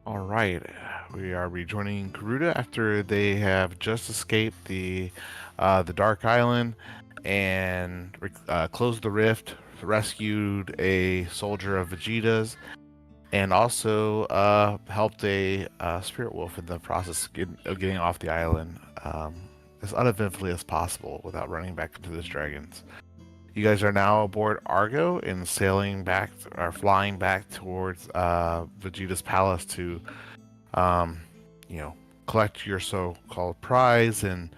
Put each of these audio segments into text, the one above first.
All right, we are rejoining Garuda after they have just escaped the Dark Island and closed the rift, rescued a soldier of Vegeta's, and also helped a spirit wolf in the process of getting off the island as uneventfully as possible without running back into those dragons. You guys are now aboard Argo and sailing back or flying back towards Vegeta's palace to um, you know, collect your so-called prize and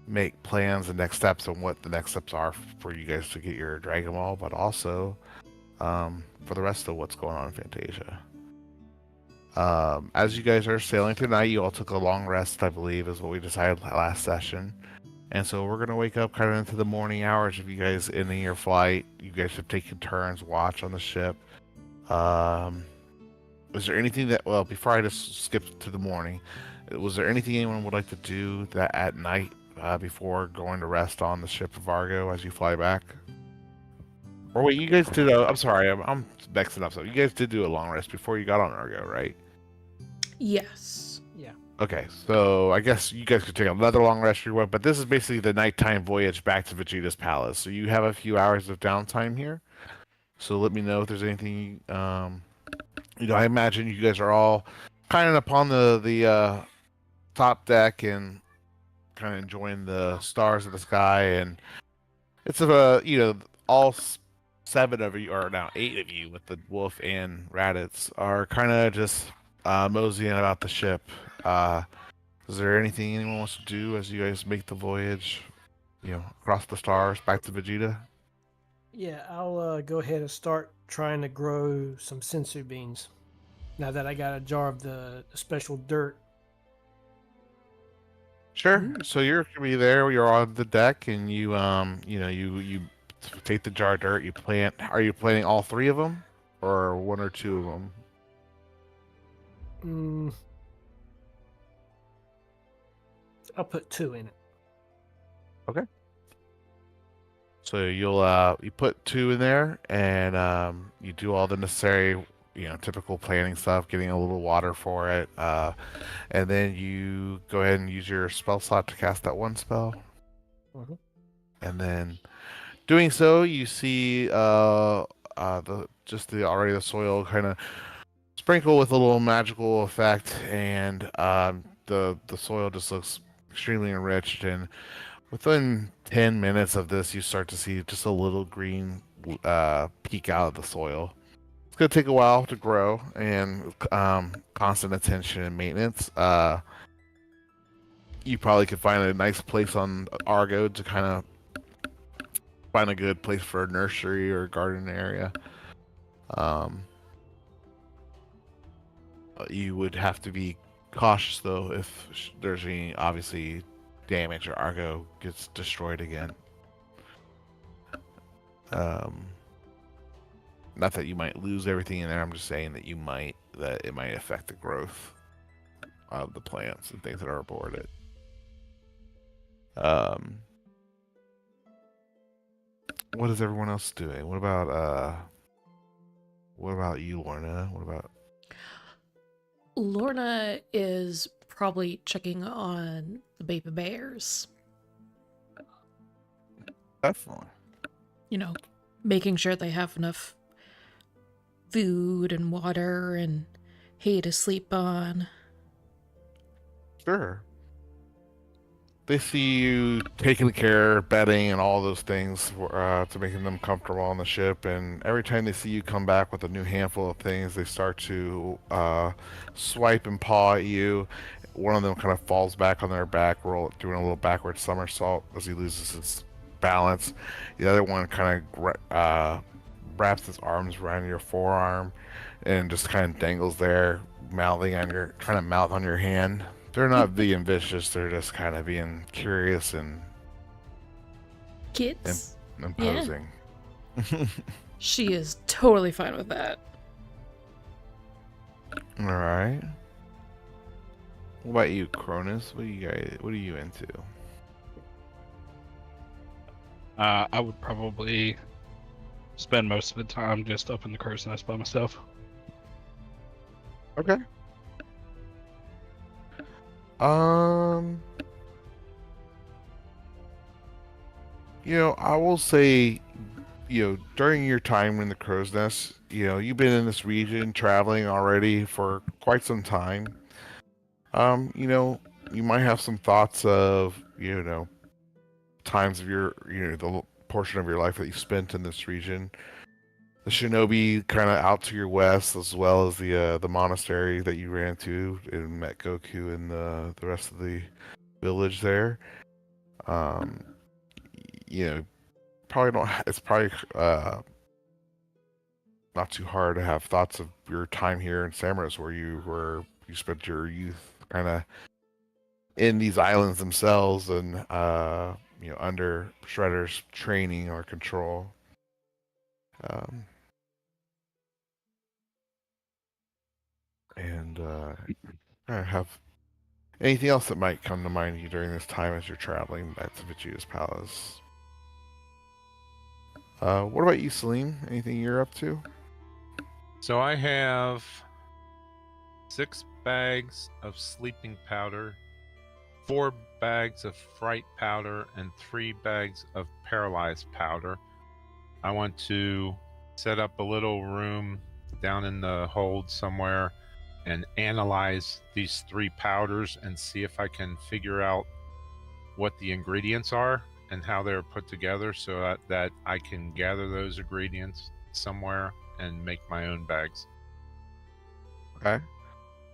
make plans and next steps on what the next steps are for you guys to get your Dragon Ball, but also for the rest of what's going on in Fantasia. As you guys are sailing tonight, you all took a long rest, I believe, is what we decided last session. And so we're gonna wake up kind of into the morning hours of you guys ending your flight. You guys have taken turns watch on the ship. Um, Was there anything that, well, before I just skip to the morning, was there anything anyone would like to do that at night before going to rest on the ship of Argo as you fly back? Or wait, you guys did I'm sorry, I'm mixing up. So you guys did do a long rest before you got on Argo, right? Yes. Yeah. Okay, so I guess you guys could take another long rest if you want, but this is basically the nighttime voyage back to Vegeta's palace. So you have a few hours of downtime here. So let me know if there's anything. I imagine you guys are all kind of upon the top deck and kind of enjoying the stars of the sky, and it's all seven of you, or now eight of you, with the wolf and Raditz, are kind of just moseying about the ship. Uh, is there anything anyone wants to do as you guys make the voyage, across the stars back to Vegeta? Yeah, I'll go ahead and start trying to grow some sensu beans. Now that I got a jar of the special dirt. Sure. So you're gonna be there. You're on the deck, and you take the jar of dirt. You plant. Are you planting all three of them, or one or two of them? I'll put 2 in it. Okay. So you put two in there, and you do all the necessary, typical planning stuff, getting a little water for it, and then you go ahead and use your spell slot to cast that one spell, and then doing so, you see the soil kind of sprinkle with a little magical effect, and the soil just looks extremely enriched. And within 10 minutes of this, you start to see just a little green peek out of the soil. It's going to take a while to grow, and constant attention and maintenance. You probably could find a nice place on Argo to kind of find a good place for a nursery or garden area. You would have to be cautious, though, if there's any, obviously, damage or Argo gets destroyed again. Not that you might lose everything in there. I'm just saying that it might affect the growth of the plants and things that are aboard it. What is everyone else doing? What about you, Lorna? What about Lorna is probably checking on the baby bears. Definitely. Making sure they have enough food and water and hay to sleep on. Sure. They see you taking care, bedding, and all those things to making them comfortable on the ship. And every time they see you come back with a new handful of things, they start to swipe and paw at you. One of them kind of falls back on their back, doing a little backward somersault as he loses his balance. The other one kind of wraps his arms around your forearm and just kind of dangles there, trying to mouth on your hand. They're not being vicious, they're just kind of being curious and Kids. imposing. Yeah. She is totally fine with that. Alright. What about you, Cronus? What are you into? I would probably spend most of the time just up in the crow's nest by myself. Okay. Um, I will say, during your time in the crow's nest, you've been in this region traveling already for quite some time. You might have some thoughts of, times of the portion of your life that you spent in this region. The shinobi kind of out to your west, as well as the monastery that you ran to and met Goku and the rest of the village there. Um, probably don't. It's probably not too hard to have thoughts of your time here in Samaras, where you spent your youth, kind of in these islands themselves, and under Shredder's training or control. Um, and I have anything else that might come to mind you during this time as you're traveling back to Vegeta's Palace? What about you, Celine? Anything you're up to? So I have 6 bags of sleeping powder, 4 bags of fright powder, and 3 bags of paralyzed powder. I want to set up a little room down in the hold somewhere and analyze these 3 powders and see if I can figure out what the ingredients are and how they're put together, so that I can gather those ingredients somewhere and make my own bags. Okay.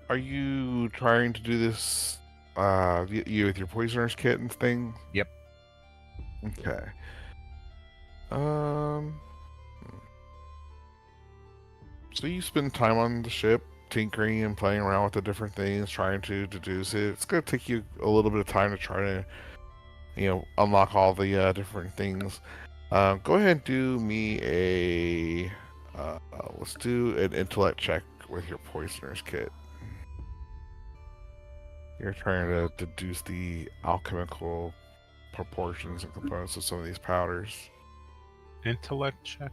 Are you trying to do this you with your poisoner's kit and thing? Yep. Okay. So you spend time on the ship tinkering and playing around with the different things, trying to deduce it. It's going to take you a little bit of time to try to, unlock all the different things. Go ahead and do me let's do an intellect check with your poisoner's kit. You're trying to deduce the alchemical proportions and components of some of these powders. Intellect check?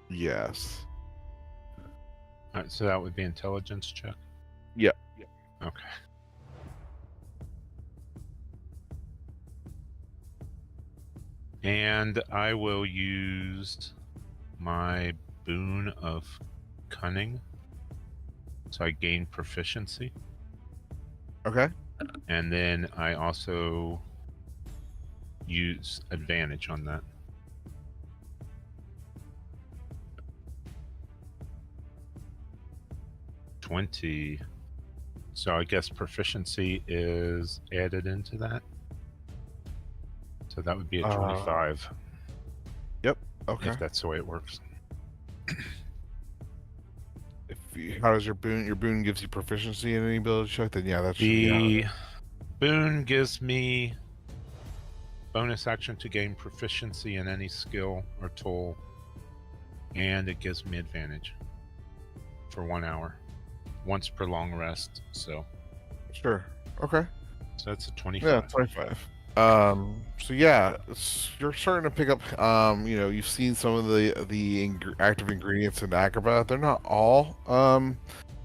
Yes. Alright, so that would be intelligence check? Yep. Okay. And I will use my boon of cunning, so I gain proficiency. Okay. And then I also use advantage on that. $20. So I guess proficiency is added into that. So that would be a 25. Yep. Okay. If that's the way it works. How does your boon? Your boon gives you proficiency in any ability check. Then yeah, that's The boon gives me bonus action to gain proficiency in any skill or tool, and it gives me advantage for 1 hour, once per long rest. So sure. Okay. So that's a 25. Yeah, 25. So yeah, you're starting to pick up. You've seen some of the active ingredients in Agrabah. They're not all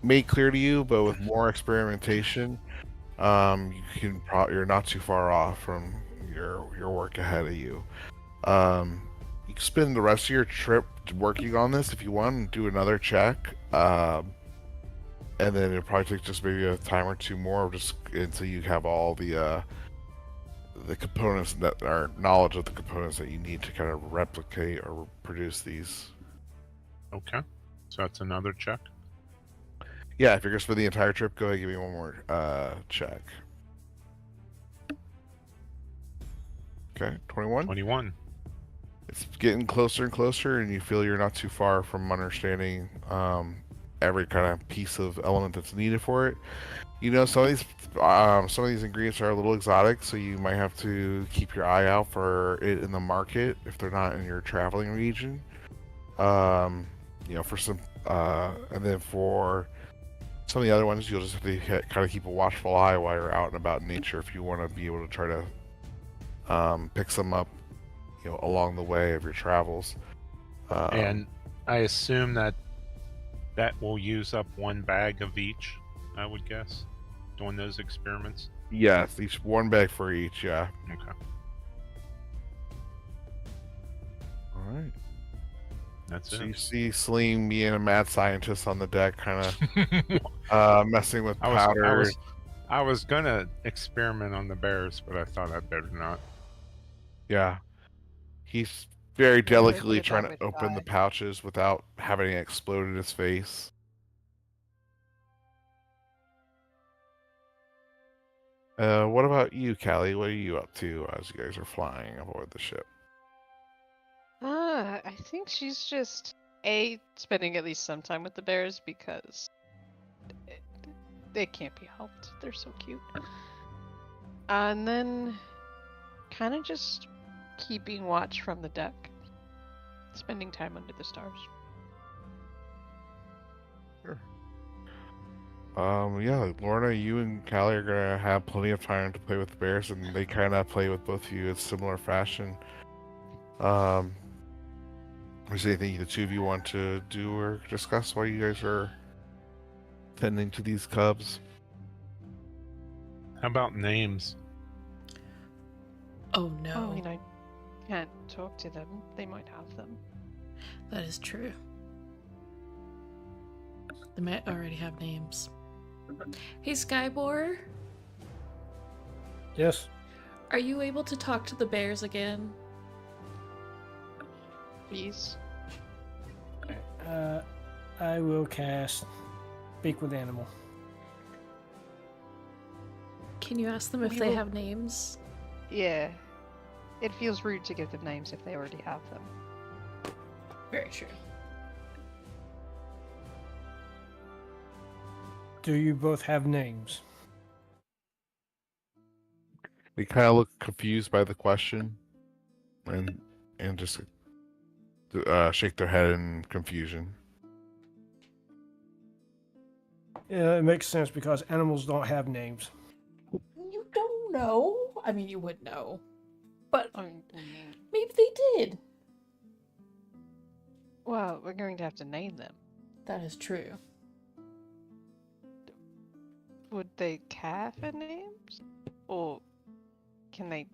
made clear to you, but with more experimentation, you're not too far off from your work ahead of you. You can spend the rest of your trip working on this if you want, and do another check. And then it'll probably take just maybe a time or two more, just until you have all the components that are knowledge of the components that you need to kind of replicate or produce these. Okay, so that's another check. Yeah, if you're gonna spend the entire trip, go ahead and give me one more check. Okay, 21. 21. It's getting closer and closer, and you feel you're not too far from understanding every kind of piece of element that's needed for it. Some of these ingredients are a little exotic, so you might have to keep your eye out for it in the market if they're not in your traveling region. For some, and then for some of the other ones, you'll just have to kind of keep a watchful eye while you're out and about in nature if you want to be able to try to pick some up, along the way of your travels. And I assume that will use up 1 bag of each, I would guess. doing those experiments? Yes, each one bag for each. Yeah. Okay. All right. That's So you it. see Slim being a mad scientist on the deck, kind of messing with I was powder. I was gonna experiment on the bears, but I thought I'd better not. Yeah. He's very Maybe delicately that trying to would open the die. pouches without having it explode in his face. What about you, Callie? What are you up to as you guys are flying aboard the ship? I think she's just spending at least some time with the bears because it, they can't be helped. They're so cute. And then kind of just keeping watch from the deck, spending time under the stars. Yeah, Lorna, you and Callie are gonna have plenty of time to play with the bears, and they kind of play with both of you in similar fashion. Is there anything the two of you want to do or discuss while you guys are tending to these cubs? How about names? Oh I no, mean, I can't talk to them. They might have them. that is true. They might already have names. Hey, Skybor, Yes. are you able to talk to the bears again? Please. I will cast Speak with Animal. Can you ask them if We they will- have names? Yeah. It feels rude to give them names if they already have them. Very true. Do you both have names? They kind of look confused by the question, and just shake their head in confusion. Yeah, it makes sense because animals don't have names. You don't know. I mean, you would know, but I mean, maybe they did. well, we're going to have to name them. That is true. Would they care for names? Or can they...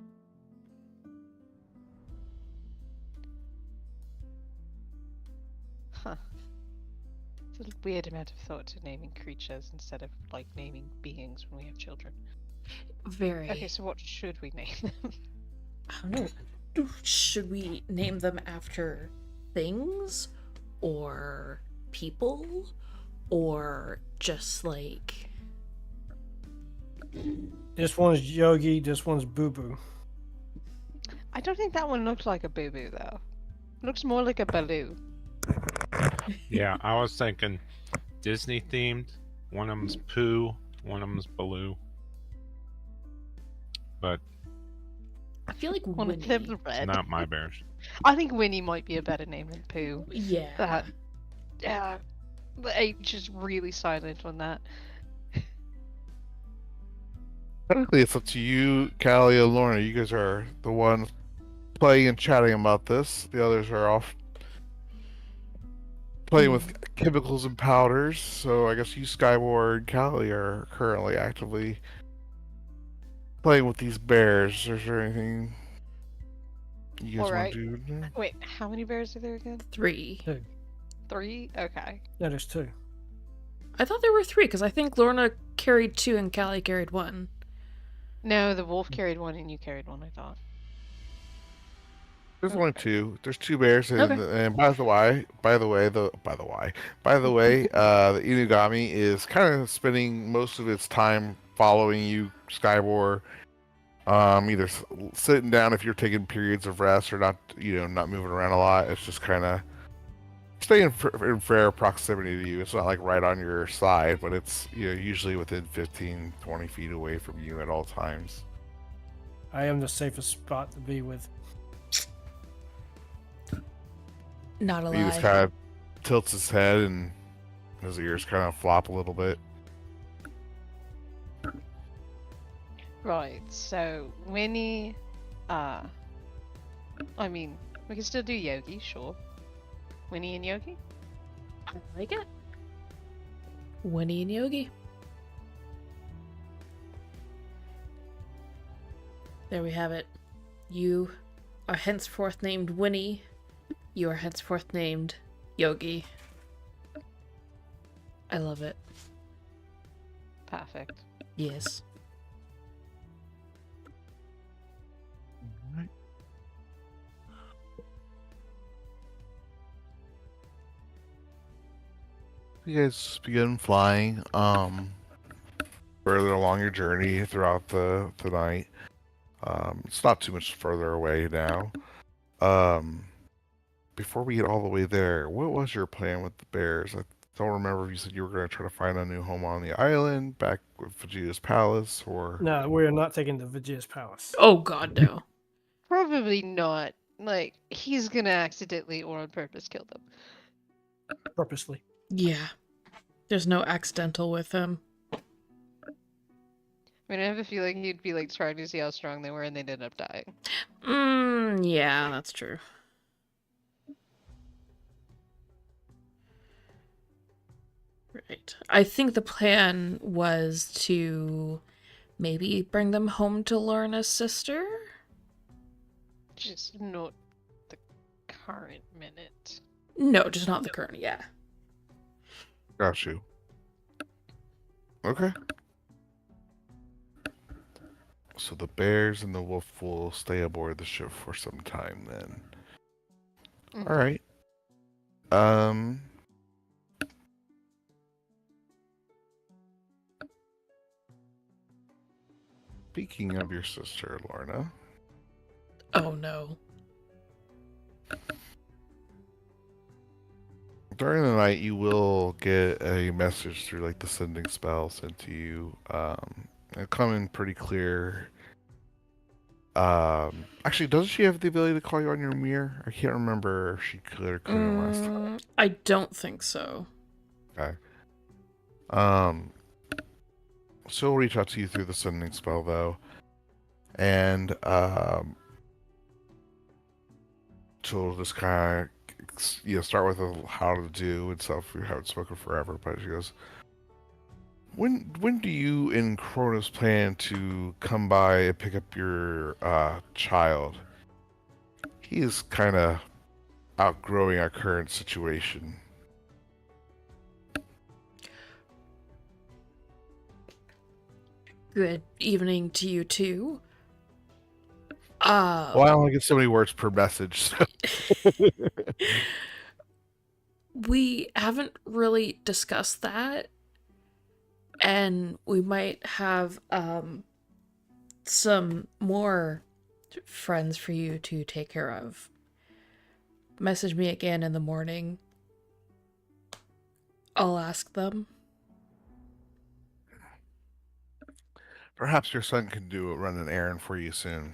Huh. It's a weird amount of thought to naming creatures instead of, like, naming beings when we have children. Very. Okay, so what should we name them? I don't know. Should we name them after things or people or just like This one's Yogi, this one's Boo Boo. I don't think that one looks like a boo-boo, though. Looks more like a Baloo. Yeah, I was thinking Disney themed. One of them's Pooh, one of them's Baloo. But I feel like One of Winnie. them's it's red. not my bears. I think Winnie might be a better name than Pooh. Yeah. That, yeah, the H is really silent on that. Technically, it's up to you, Callie and Lorna. You guys are the ones playing and chatting about this. The others are off playing with chemicals and powders. So I guess you, Skyward, and Callie are currently actively playing with these bears. Is there anything you guys want to do? Wait, how many bears are there again? 3. 3? Okay. Yeah, there's two. I thought there were 3 because I think Lorna carried 2 and Callie carried 1. No, the wolf carried 1 and you carried 1, I thought. There's only 2. There's 2 bears, and, Okay. and by the way, the Inugami is kind of spending most of its time following you, Skybor. Either sitting down if you're taking periods of rest or not, not moving around a lot. It's just kind of staying in fair proximity to you. It's not like right on your side, but it's usually within 15, 20 feet away from you at all times. I am the safest spot to be with. Not a He just lie. kind of tilts his head and his ears kind of flop a little bit. Right, so Winnie, I mean, we can still do Yogi, sure. Winnie and Yogi? I like it. Winnie and Yogi. There we have it. You are henceforth named Winnie. You are henceforth named Yogi. I love it. Perfect. Yes. Alright. You guys begin flying further along your journey throughout the night. It's not too much further away now. Before we get all the way there, what was your plan with the bears? I don't remember if you said you were going to try to find a new home on the island back with Vegeta's palace, or No, we're not taking the Vegeta's palace. Oh god, no. Probably not. Like, he's gonna accidentally or on purpose kill them. Purposely. Yeah. There's no accidental with him. I mean, I have a feeling he'd be like trying to see how strong they were and they'd end up dying. Yeah, that's true. Right. I think the plan was to maybe bring them home to Lorna's sister? Just not the current minute. No, just not the current, yeah. got you. Okay. So the bears and the wolf will stay aboard the ship for some time then. Mhm. All right. Speaking of your sister, Lorna, Oh no. during the night you will get a message through like the sending spell sent to you. It'll come in pretty clear. Actually, doesn't she have the ability to call you on your mirror? I can't remember if she could or couldn't last time. I don't think so. Okay. So we'll reach out to you through the sending spell though, and so we'll just kind of start with how to do and stuff. We haven't spoken forever, but she goes, when do you and Cronus plan to come by and pick up your child? He is kind of outgrowing our current situation. Good evening to you too. Well, I only get so many words per message. So. We haven't really discussed that. And we might have some more friends for you to take care of. Message me again in the morning. I'll ask them. Perhaps your son can run an errand for you soon.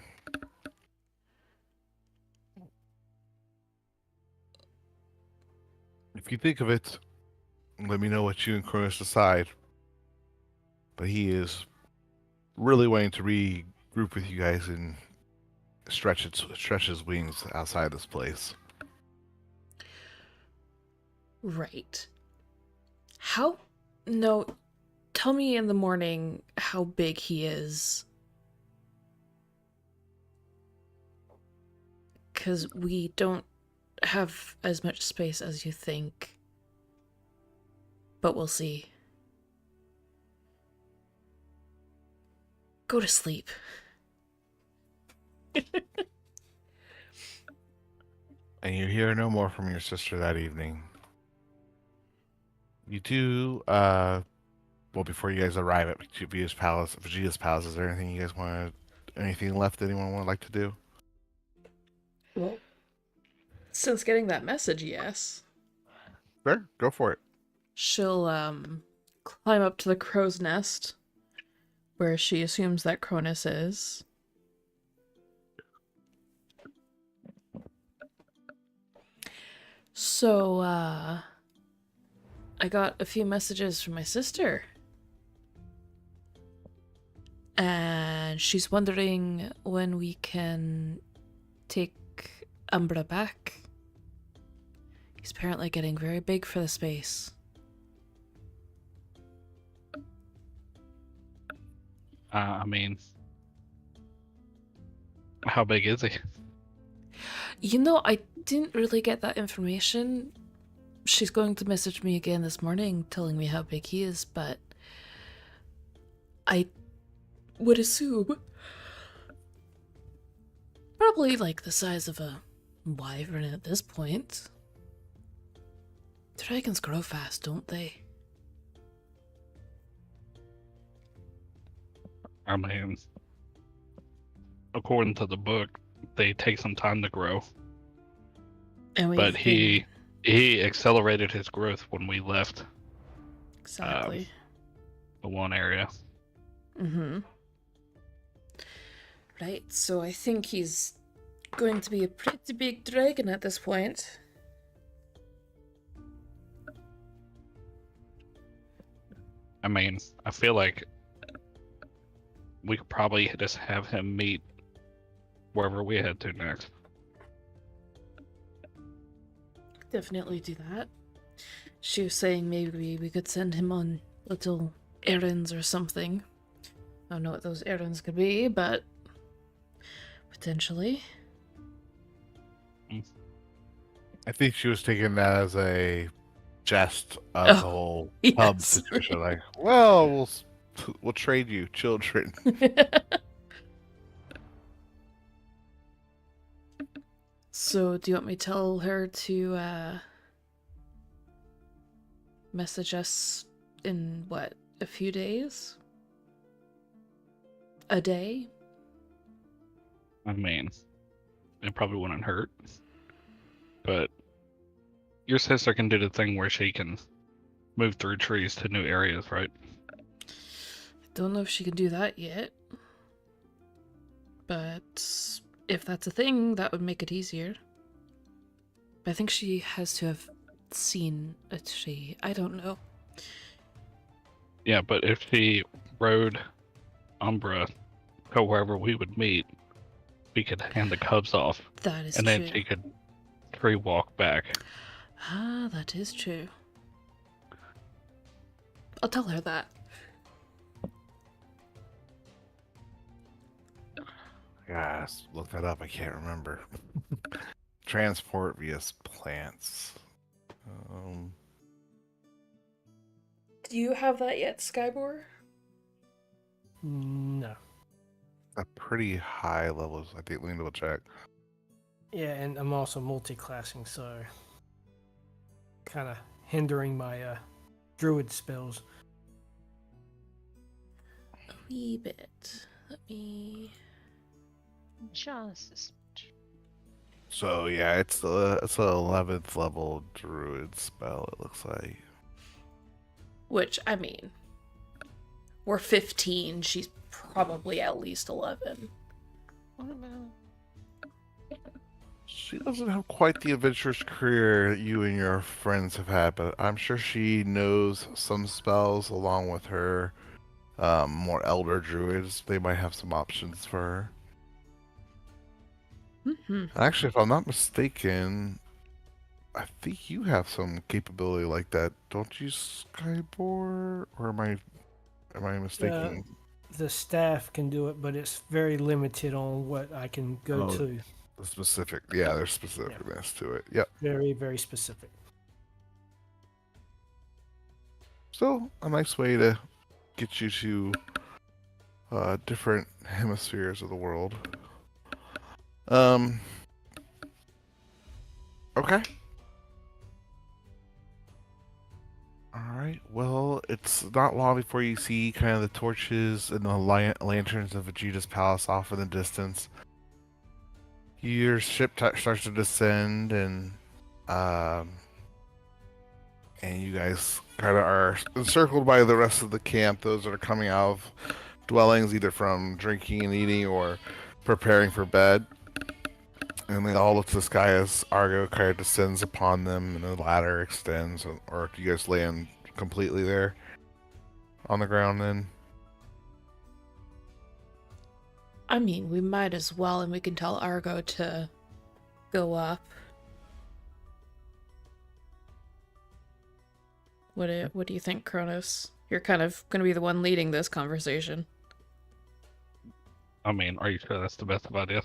If you think of it, let me know what you and Cronus decide. But he is really wanting to regroup with you guys and stretch his wings outside this place. Right. No, tell me in the morning how big he is. 'Cause we don't have as much space as you think. But we'll see. Go to sleep. And you hear no more from your sister that evening. You do, well, before you guys arrive at Vegeta's palace, is there anything you guys anything left anyone would like to do? Well, since getting that message, yes. Sure, go for it. She'll, climb up to the crow's nest, where she assumes that Cronus is. So, I got a few messages from my sister. And she's wondering when we can take Umbra back. He's apparently getting very big for the space. I mean, How big is he? You know, I didn't really get that information. She's going to message me again this morning telling me how big he is, but I would assume probably like the size of a wyvern at this point. Dragons grow fast, don't they? I mean, according to the book, they take some time to grow. And we've But been... he accelerated his growth when we left Exactly. the one area. Mm-hmm. Right, so I think he's going to be a pretty big dragon at this point. I mean, I feel like we could probably just have him meet wherever we head to next. Definitely do that. She was saying maybe we could send him on little errands or something. I don't know what those errands could be, but potentially. I think she was taking that as a jest of Oh, the whole pub yes. situation. Like, well, we'll trade you children. So, do you want me to tell her to message us in what, a few days? A day? I mean, it probably wouldn't hurt. But your sister can do the thing where she can move through trees to new areas, right? I don't know if she can do that yet. But if that's a thing, that would make it easier. But I think she has to have seen a tree. I don't know. Yeah, but if she rode Umbra to wherever we would meet, we could hand the cubs off, That is and true. then she could tree walk back. Ah, that is true. I'll tell her that. Yeah, look that up. I can't remember. Transport via plants. Do you have that yet, Skybor? No. A pretty high levels. I think we need to double check. Yeah, and I'm also multi-classing, so kind of hindering my druid spells. A wee bit. Let me... Just as much. So yeah, it's a 11th level druid spell. It looks like. Which, I mean, we're 15. She's probably at least 11. What about? She doesn't have quite the adventurous career that you and your friends have had, but I'm sure she knows some spells along with her more elder druids. They might have some options for her. Mm-hmm. Actually, if I'm not mistaken, I think you have some capability like that, don't you, Skybor? Or am I mistaken? The staff can do it, but it's very limited on what I can go Oh. to. The specific, yeah, there's specificness to it. Yep. Very, very specific. Still a nice way to get you to different hemispheres of the world. Okay. Alright, well, it's not long before you see kind of the torches and the lanterns of Vegeta's palace off in the distance. Your ship starts to descend, and you guys kind of are encircled by the rest of the camp, those that are coming out of dwellings, either from drinking and eating or preparing for bed. And they all look to the sky as Argo kind of descends upon them, and the ladder extends. Or do you guys land completely there on the ground then? I mean, we might as well, and we can tell Argo to go up. What do you think, Kronos? You're kind of going to be the one leading this conversation. I mean, are you sure that's the best of ideas?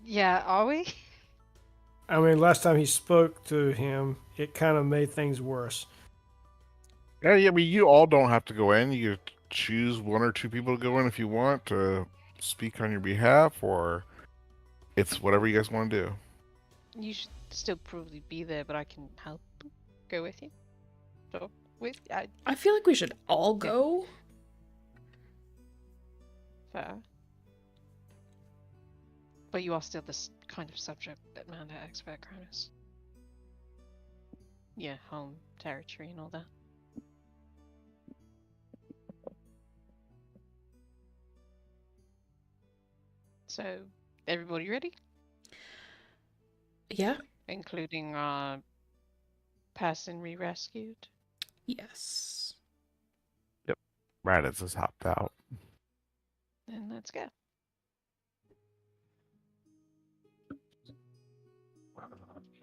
Yeah, are we? I mean, last time he spoke to him, it kind of made things worse. Yeah, I mean, you all don't have to go in. You could choose one or two people to go in if you want to speak on your behalf, or it's whatever you guys want to do. You should still probably be there, but I can help go with you. So, I feel like we should all go. fair. But you are still this kind of subject matter expert, Cronus. Yeah, home territory and all that. So, everybody ready? Yeah? Including person we rescued. Yes. Raditz has hopped out. Then let's go.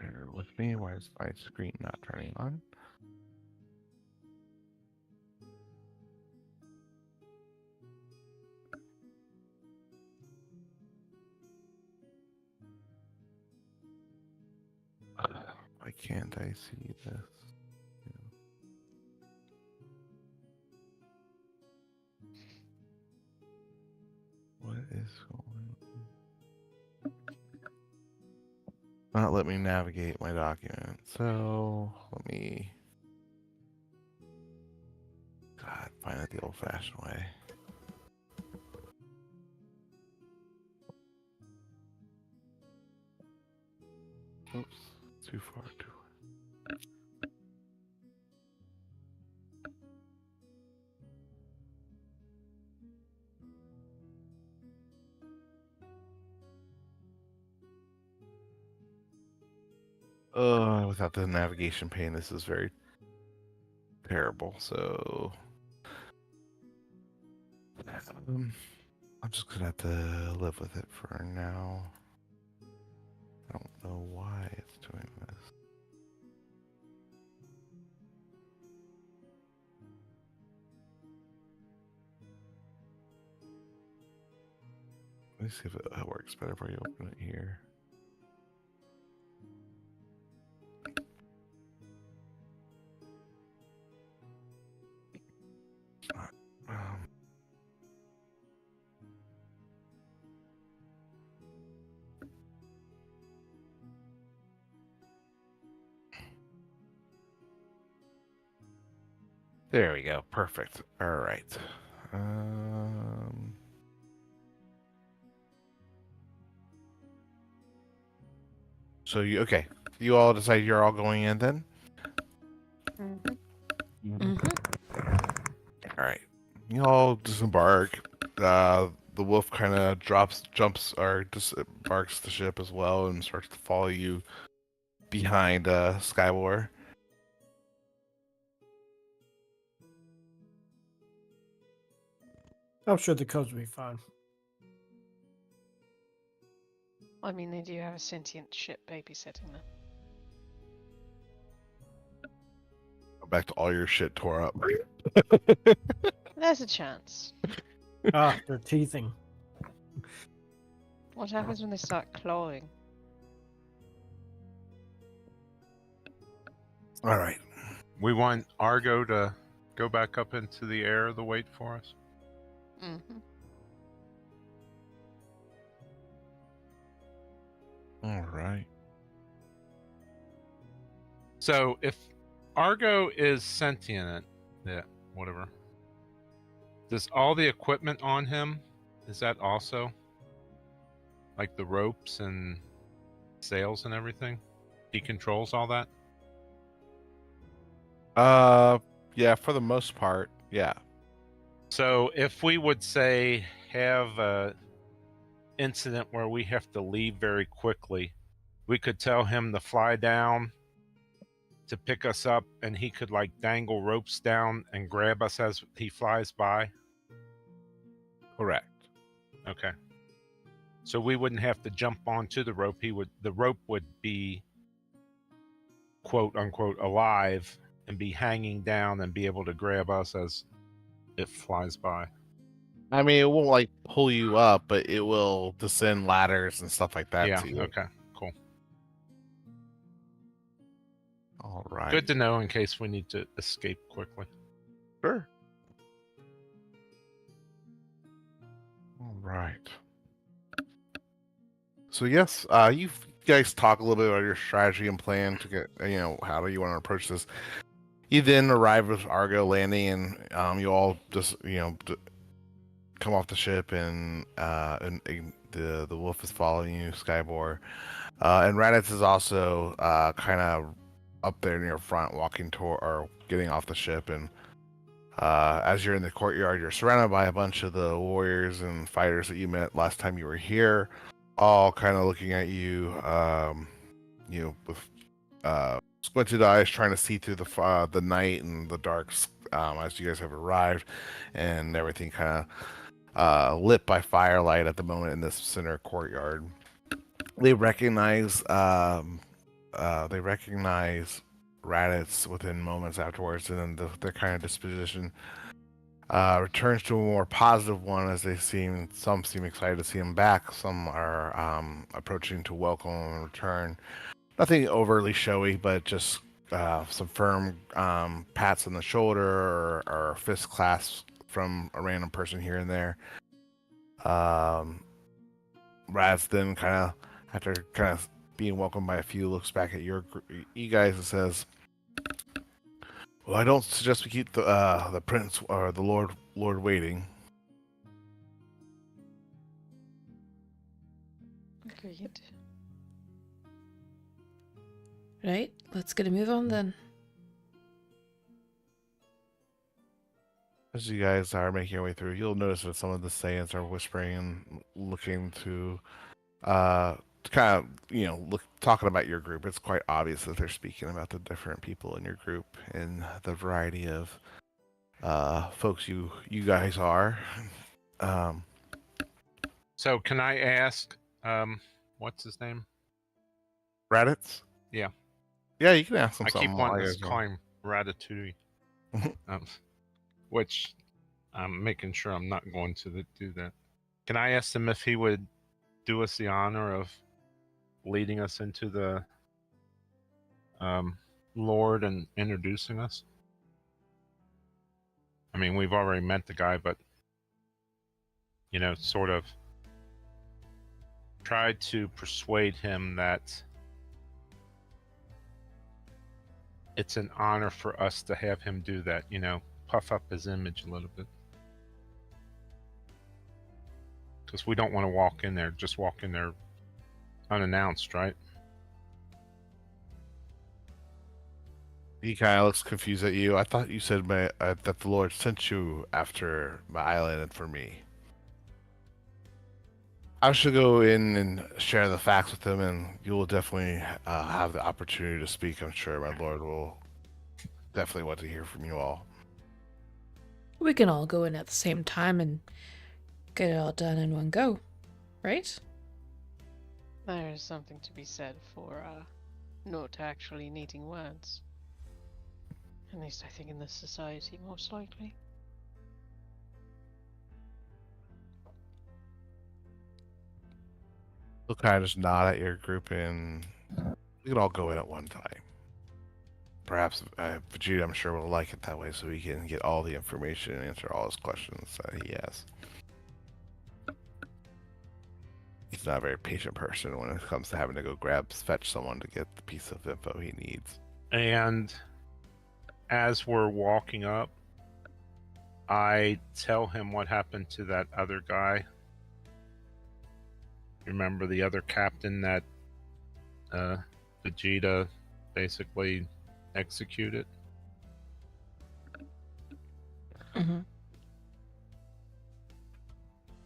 Bear with me. Why is my screen not turning on? Why can't I see this? What is going on? Not let me navigate my document. So let me, God, find it the old-fashioned way. Oops, too far. Without the navigation pane, this is very terrible. So, I'm just gonna have to live with it for now. I don't know why it's doing this. Let me see if it works better if I open it here. Um, there we go. Perfect. All right. So you okay? You all decide you're all going in then? Mm-hmm. All right. You all disembark. The wolf kind of jumps, or disembarks the ship as well, and starts to follow you behind Skywar. I'm sure the Cubs will be fine. I mean, they do have a sentient ship babysitting them. Go back to all your shit tore up. There's a chance. Ah, they're teething. What happens when they start clawing? All right. We want Argo to go back up into the air to wait for us. Mm-hmm. All right. So if Argo is sentient, yeah, whatever. Does all the equipment on him, is that also like the ropes and sails and everything? He controls all that? Yeah, for the most part, yeah. So if we would say have a incident where we have to leave very quickly, we could tell him to fly down to pick us up, and he could like dangle ropes down and grab us as he flies by. Correct. Okay. So we wouldn't have to jump onto the rope. The rope would be quote unquote alive and be hanging down and be able to grab us as it flies by. I mean, it won't like pull you up, but it will descend ladders and stuff like that Yeah. to you. Okay. Cool. All right. Good to know in case we need to escape quickly. Sure. All right. So yes, you guys talk a little bit about your strategy and plan to get, how do you want to approach this. You then arrive with Argo landing, and you all just, come off the ship, and the wolf is following you, Skybore, and Raditz is also kind of up there near front, walking toward or getting off the ship, and as you're in the courtyard, you're surrounded by a bunch of the warriors and fighters that you met last time you were here, all kind of looking at you, with squinted eyes, trying to see through the night and the darks, as you guys have arrived, and everything kind of lit by firelight at the moment in this center courtyard. They recognize Raditz within moments afterwards, and then their kind of disposition returns to a more positive one, as some seem excited to see him back, some are approaching to welcome and return. Nothing overly showy, but just some firm pats on the shoulder, or fist clasps from a random person here and there. Raz then after being welcomed by a few, looks back at you guys and says, "Well, I don't suggest we keep the prince or the lord waiting." Agreed. Right, let's get a move on then. As you guys are making your way through, you'll notice that some of the Saiyans are whispering and looking to kind of, talking about your group. It's quite obvious that they're speaking about the different people in your group and the variety of folks you guys are. So can I ask, what's his name? Raditz? Yeah. Yeah, you can ask them I something. keep while wanting you to guys call him Ratatouille, which I'm making sure I'm not going to do that. Can I ask him if he would do us the honor of leading us into the Lord and introducing us? I mean, we've already met the guy, but sort of tried to persuade him that it's an honor for us to have him do that, puff up his image a little bit. Because we don't want to just walk in there unannounced, right? He kind of looks confused at you. I thought you said that the Lord sent you after my island and for me. I should go in and share the facts with him, and you will definitely have the opportunity to speak. I'm sure my Lord will definitely want to hear from you all. We can all go in at the same time and get it all done in one go, right? There is something to be said for not actually needing words. At least I think in this society, most likely. He'll kind of just nod at your group, and we can all go in at one time. Perhaps Vegeta, I'm sure, will like it that way, so we can get all the information and answer all his questions that he has. He's not a very patient person when it comes to having to go fetch someone to get the piece of info he needs. And as we're walking up, I tell him what happened to that other guy. Remember the other captain that Vegeta basically executed? Mm-hmm.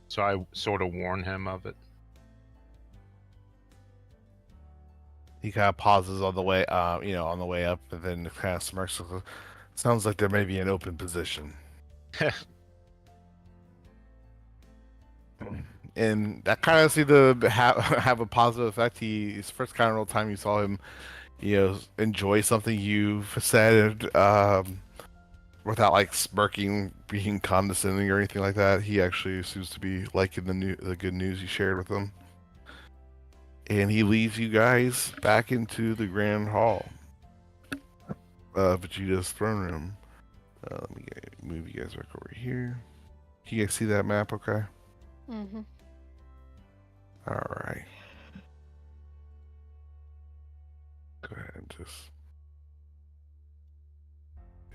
So I sort of warn him of it. He kind of pauses on the way, on the way up, and then kind of smirks. Sounds like there may be an open position. And that kind of seemed to have a positive effect. His first kind of real time you saw him, enjoy something you've said, without like smirking, being condescending or anything like that. He actually seems to be liking the good news you shared with him. And he leads you guys back into the grand hall of Vegeta's throne room. Let me move you guys back over here. Can you guys see that map okay? Mm-hmm. Alright. Go ahead and just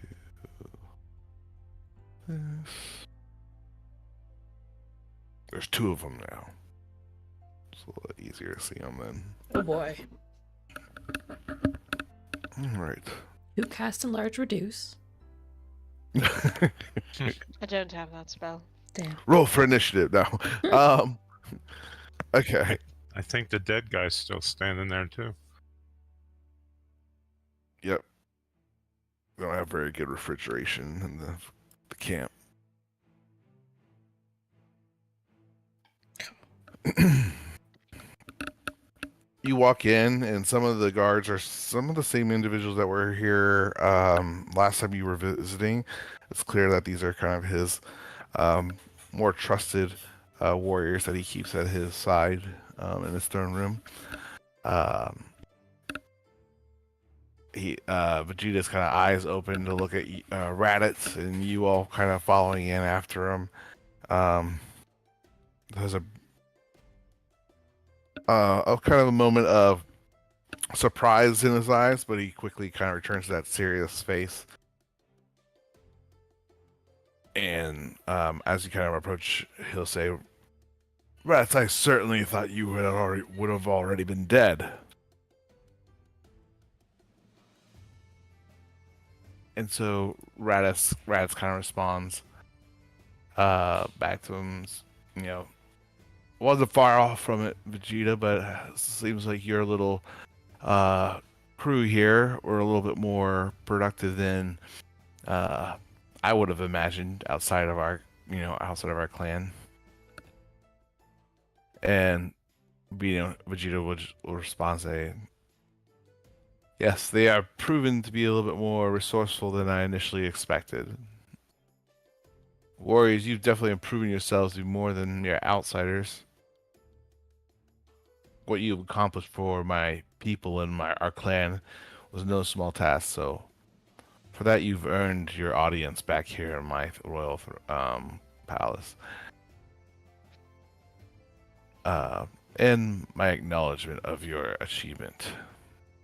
do this. There's two of them now. It's a little easier to see them then. Oh boy. Alright. Who cast enlarge reduce? I don't have that spell. Damn. Roll for initiative now. Okay. I think the dead guy's still standing there too. Yep. We don't have very good refrigeration in the camp. You walk in, and some of the guards are some of the same individuals that were here last time you were visiting. It's clear that these are kind of his more trusted warriors that he keeps at his side in his throne room. Vegeta's kind of eyes open to look at Raditz, and you all kind of following in after him. There's a kind of a moment of surprise in his eyes, but he quickly kind of returns to that serious face. And as you kind of approach, he'll say, "Rats, I certainly thought you would have already been dead." And so Raditz kind of responds back to him, you know, wasn't far off from it, Vegeta, but it seems like your little crew here were a little bit more productive than I would have imagined outside of our clan. And Vegeta will respond saying, "Yes, they are proven to be a little bit more resourceful than I initially expected. Warriors, you've definitely proven yourselves to be more than your outsiders. What you've accomplished for my people and our clan was no small task, so for that you've earned your audience back here in my royal palace. And my acknowledgement of your achievement."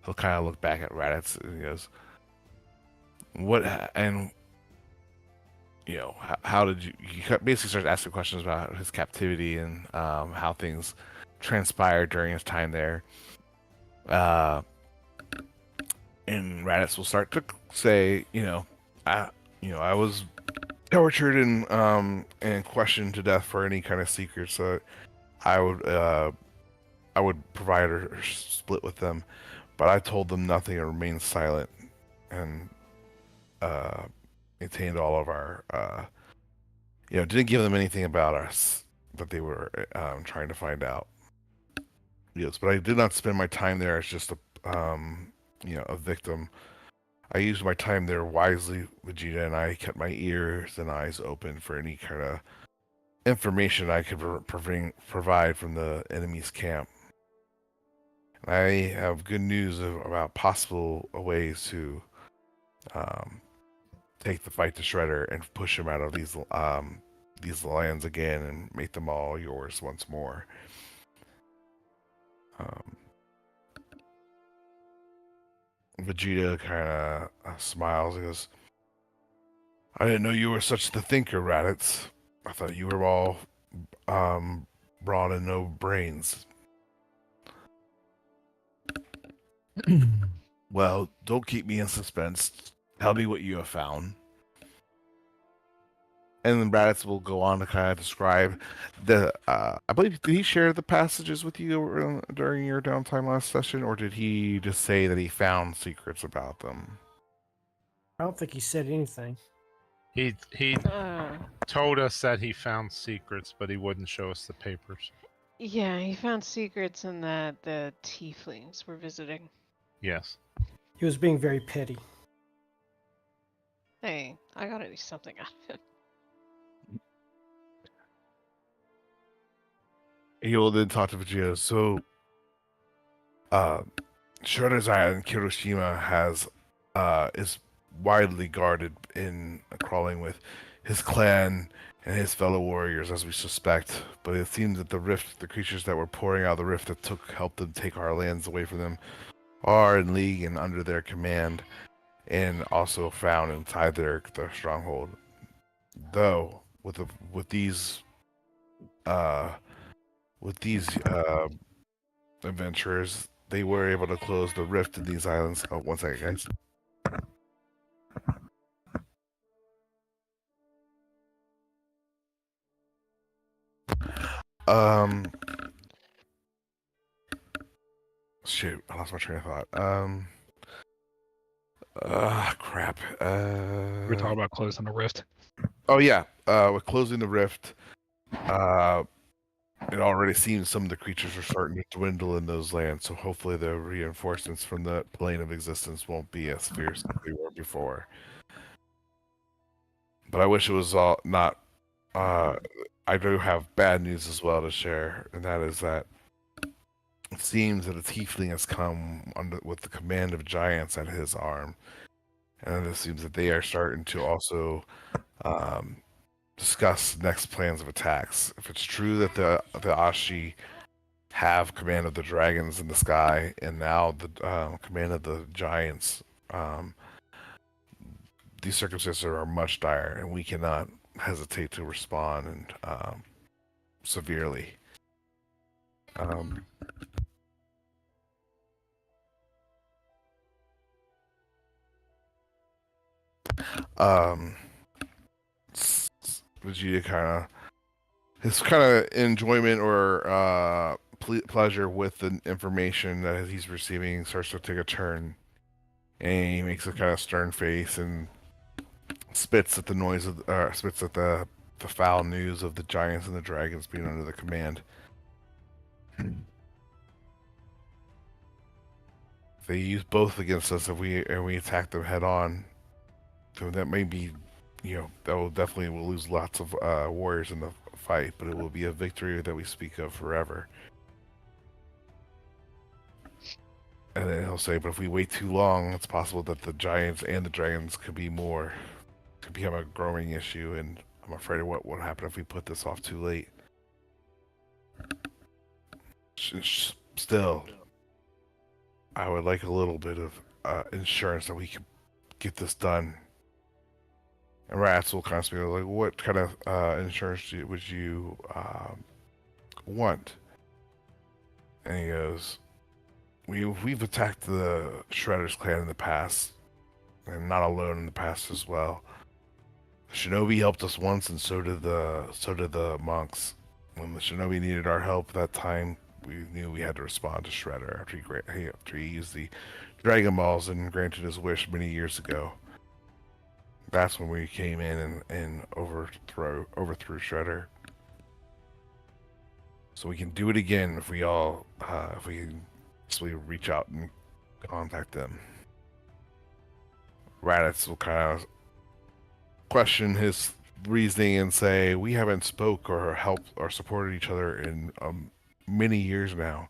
He'll kind of look back at Raditz and he goes, "What?" And how did you? He basically starts asking questions about his captivity and how things transpired during his time there. And Raditz will start to say, I was tortured and questioned to death for any kind of secrets that I would provide or split with them, but I told them nothing and remained silent and maintained all of our didn't give them anything about us that they were trying to find out. Yes, but I did not spend my time there as just a victim. I used my time there wisely, Vegeta, and I kept my ears and eyes open for any kind of information I could provide from the enemy's camp. I have good news about possible ways to take the fight to Shredder and push him out of these lands again and make them all yours once more. Vegeta kind of smiles and goes, "I didn't know you were such the thinker, Raditz. I thought you were all brawn and no brains." "Well, don't keep me in suspense. Tell me what you have found." And then Raditz will go on to kind of describe I believe, did he share the passages with you during your downtime last session, or did he just say that he found secrets about them? I don't think he said anything. He Uh, told us that he found secrets, but he wouldn't show us the papers. yeah, he found secrets and that the tieflings were visiting. Yes. He was being very petty. Hey, I gotta do something out of him. He will then talk to Vegeta. So, uh, Shredder's Island, Kiroshima, is widely guarded in crawling with his clan and his fellow warriors, as we suspect. But it seems that the creatures that were pouring out of the rift that helped them take our lands away from them, are in league and under their command, and also found inside their stronghold. Though with these uh with these adventurers, they were able to close the rift in these islands. Oh, one second, guys. Um, shoot, I lost my train of thought. Crap. We're talking about closing the rift. Oh yeah. With closing the rift, it already seems some of the creatures are starting to dwindle in those lands. So hopefully the reinforcements from the plane of existence won't be as fierce as they were before. But I wish it was all not. I do have bad news as well to share, and that is that it seems that a tiefling has come under with the command of giants at his arm, and it seems that they are starting to also discuss next plans of attacks. If it's true that the Ashi have command of the dragons in the sky, and now the command of the giants, these circumstances are much dire, and we cannot hesitate to respond and severely. Vegeta his kind of enjoyment or pleasure with the information that he's receiving starts to take a turn, and he makes a kind of stern face and spits at the noise of spits at the foul news of the giants and the dragons being under the command. They use both against us if we attack them head on. So that may be, that will definitely will lose lots of warriors in the fight, but it will be a victory that we speak of forever. And then he'll say, but if we wait too long, it's possible that the giants and the dragons could become a growing issue, and I'm afraid of what would happen if we put this off too late. Still, I would like a little bit of insurance that we can get this done. And Rats will kind of speak like, what kind of insurance would you want? And he goes, we've attacked the Shredder's clan in the past, and not alone in the past as well. Shinobi helped us once, and so did the monks. When the Shinobi needed our help that time, we knew we had to respond to Shredder after he used the Dragon Balls and granted his wish many years ago. That's when we came in and overthrew Shredder. So we can do it again if we can simply reach out and contact them. Raditz will kind of question his reasoning and say, we haven't spoke or helped or supported each other in many years now.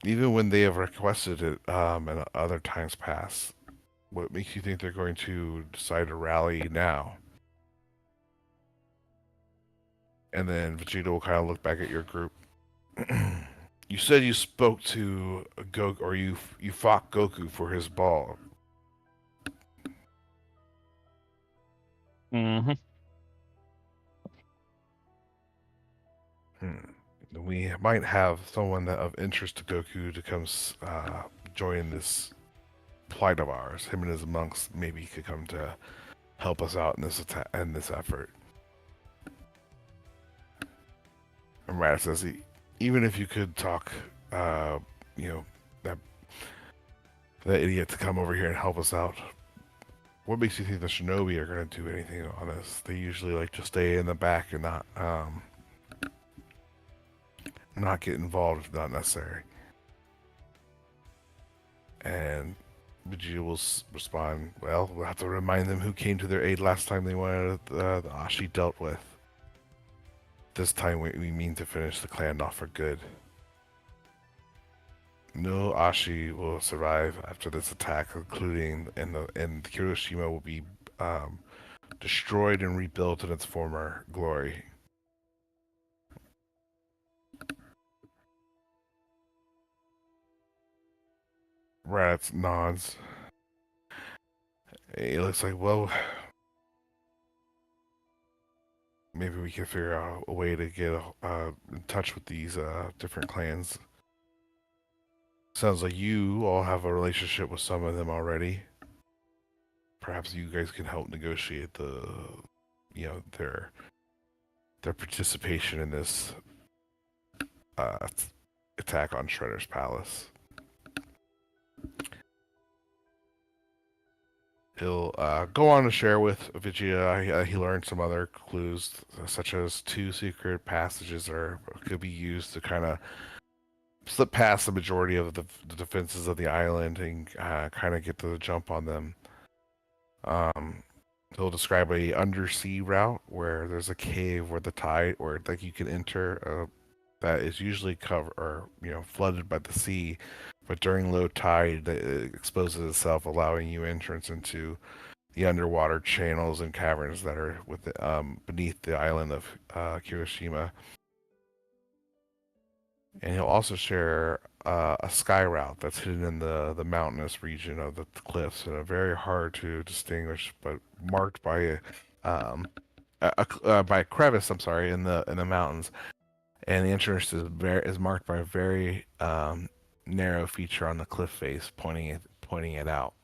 Even when they have requested it in other times past. What makes you think they're going to decide to rally now? And then Vegeta will kind of look back at your group. You said you spoke to Goku, or you fought Goku for his ball. Mm-hmm. We might have someone of interest to Goku to come join this plight of ours. Him and his monks maybe could come to help us out in this effort. And Rad says, even if you could talk, that idiot to come over here and help us out, what makes you think the Shinobi are going to do anything on this? They usually like to stay in the back and not get involved if not necessary. And Vegeta will respond, well, we'll have to remind them who came to their aid last time they wanted the Ashi dealt with. This time we mean to finish the clan off for good. No Ashi will survive after this attack, including and Hiroshima will be destroyed and rebuilt in its former glory. Raditz nods. It looks like, well, maybe we can figure out a way to get in touch with these different clans. Sounds like you all have a relationship with some of them already. Perhaps you guys can help negotiate their participation in this attack on Shredder's palace. He'll go on to share with Vegeta. He learned some other clues, such as 2 secret passages could be used to kind of slip past the majority of the defenses of the island and kind of get the jump on them. He'll describe a undersea route where there's a cave where the tide, or like you can enter, that is usually flooded by the sea, but during low tide, it exposes itself, allowing you entrance into the underwater channels and caverns that are beneath the island of Hiroshima. And he'll also share a sky route that's hidden in the mountainous region of the cliffs, and very hard to distinguish, but marked by a crevice. I'm sorry, in the mountains, and the entrance is marked by a very narrow feature on the cliff face, pointing it out.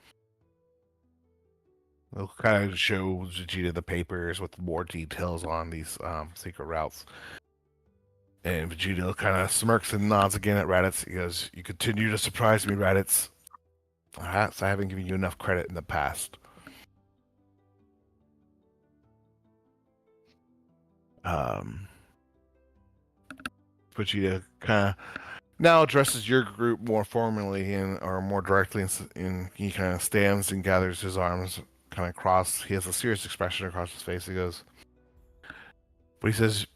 They'll kind of show Vegeta the papers with more details on these secret routes. And Vegeta kind of smirks and nods again at Raditz. He goes, "You continue to surprise me, Raditz. Perhaps I haven't given you enough credit in the past." Vegeta kind of now addresses your group more formally or more directly, and he kind of stands and gathers his arms kind of crossed. He has a serious expression across his face. He goes, but he says,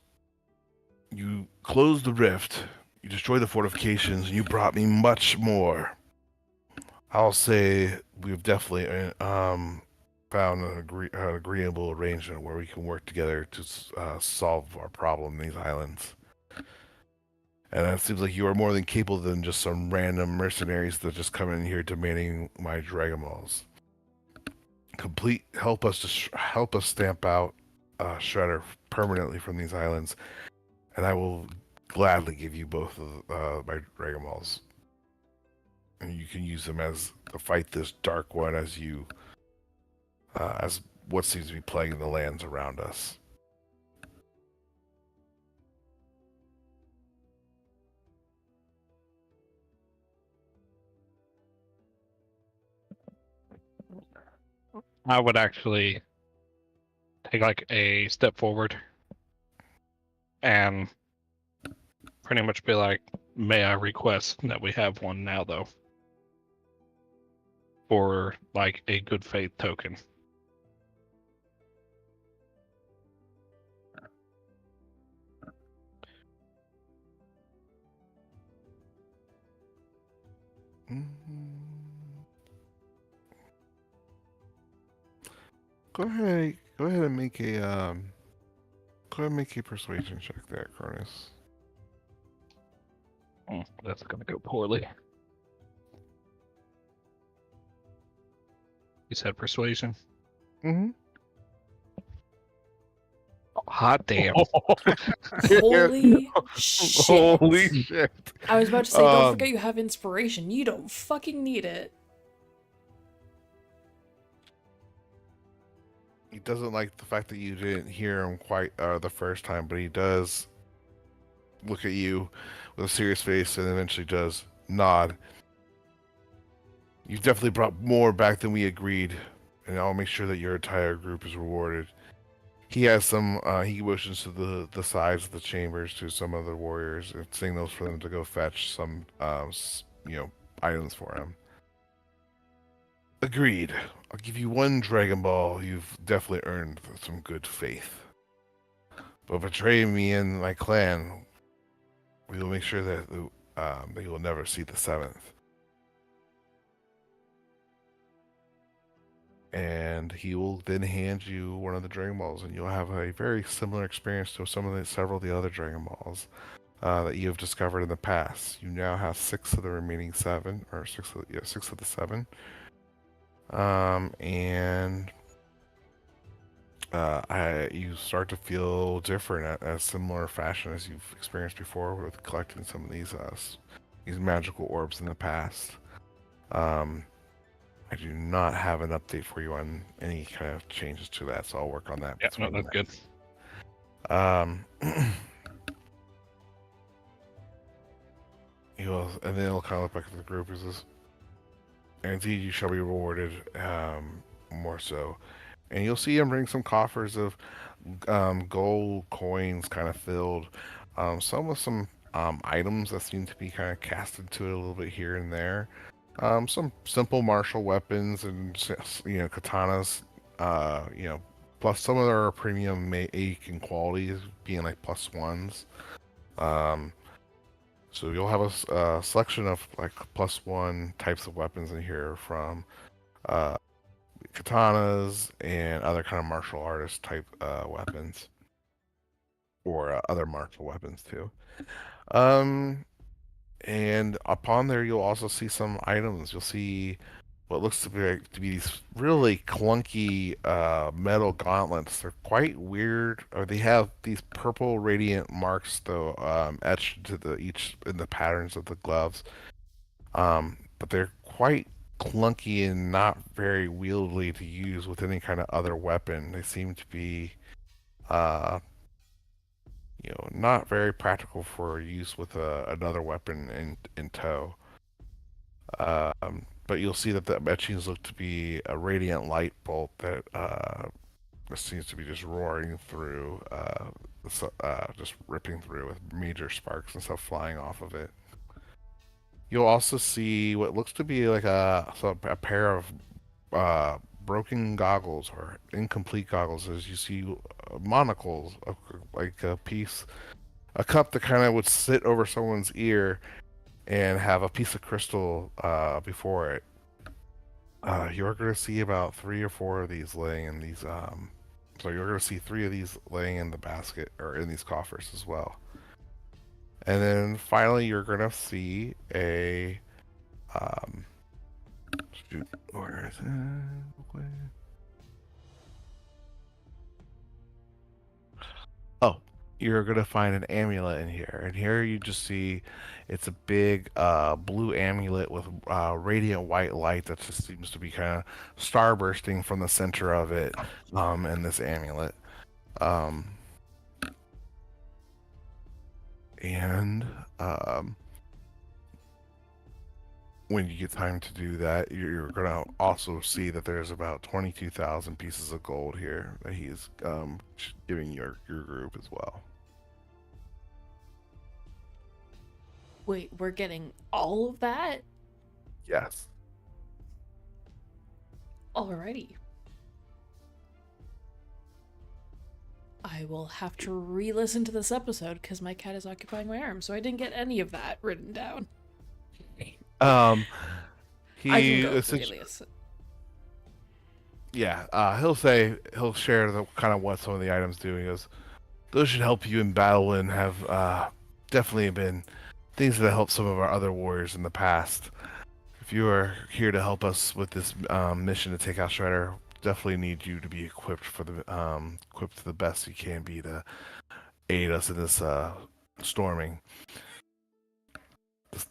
"You closed the rift, you destroyed the fortifications, and you brought me much more. I'll say we've definitely found an agreeable arrangement where we can work together to solve our problem in these islands. And it seems like you are more than capable than just some random mercenaries that just come in here demanding my Dragon Balls. Help us stamp out Shredder permanently from these islands, and I will gladly give you both of my Dragon Balls. And you can use them to fight this Dark One as what seems to be plaguing the lands around us." I would actually take like a step forward and pretty much be like, "May I request that we have one now, though, for like a good faith token." Go ahead and make a persuasion check there, Cronus. That's gonna go poorly. You said persuasion? Mm-hmm. Hot damn. Holy shit. Holy shit. I was about to say, don't forget you have inspiration. You don't fucking need it. He doesn't like the fact that you didn't hear him quite the first time, but he does look at you with a serious face and eventually does nod. "You've definitely brought more back than we agreed, and I'll make sure that your entire group is rewarded." He has he motions to the sides of the chambers to some of the warriors and signals for them to go fetch some, items for him. Agreed. I'll give you one Dragon Ball. You've definitely earned some good faith. But betraying me and my clan, we will make sure that you will never see the seventh. And he will then hand you one of the Dragon Balls, and you'll have a very similar experience to several of the other Dragon Balls that you have discovered in the past. You now have 6 of the remaining 7, or 6 of the 7. And you start to feel different at a similar fashion as you've experienced before with collecting some of these magical orbs in the past. I do not have an update for you on any kind of changes to that, so I'll work on that. Yeah, no, that's good. He will, and then he'll kind of look back at the group. He says, "And indeed, you shall be rewarded, more so." And you'll see him bring some coffers of gold coins, kind of filled. Some with some items that seem to be kind of cast into it a little bit here and there. Some simple martial weapons and katanas. Plus some of their premium Aiken qualities being like +1s. So you'll have a selection of like +1 types of weapons in here, from katanas and other kind of martial artist type weapons, or other martial weapons too. And upon there, you'll also see some items. You'll see what looks to be these really clunky metal gauntlets. They're quite weird. Or they have these purple radiant marks though, etched into each in the patterns of the gloves. But they're quite clunky and not very wieldy to use with any kind of other weapon. They seem to be not very practical for use with another weapon in tow. But you'll see that the etchings look to be a radiant light bolt that seems to be just roaring through, just ripping through with major sparks and stuff flying off of it. You'll also see what looks to be like a pair of broken goggles or incomplete goggles, as you see monocles, like a cup that kind of would sit over someone's ear and have a piece of crystal before it. You're going to see about 3 or 4 of these laying in these. So you're going to see 3 of these laying in the basket or in these coffers as well. And then finally, you're going to see a. Shoot, where is it? Oh, you're gonna find an amulet in here, and here you just see it's a big blue amulet with radiant white light that just seems to be kind of starbursting from the center of it, in this amulet. And when you get time to do that, you're gonna also see that there's about 22,000 pieces of gold here that he's giving your group as well. Wait, we're getting all of that? Yes. Alrighty. I will have to re-listen to this episode because my cat is occupying my arm, so I didn't get any of that written down. I can go re-listen. Yeah, he'll share the kind of what some of the items do. He goes, those should help you in battle and have definitely been things that helped some of our other warriors in the past. If you are here to help us with this mission to take out Shredder, definitely need you to be equipped equipped to the best you can be to aid us in this storming.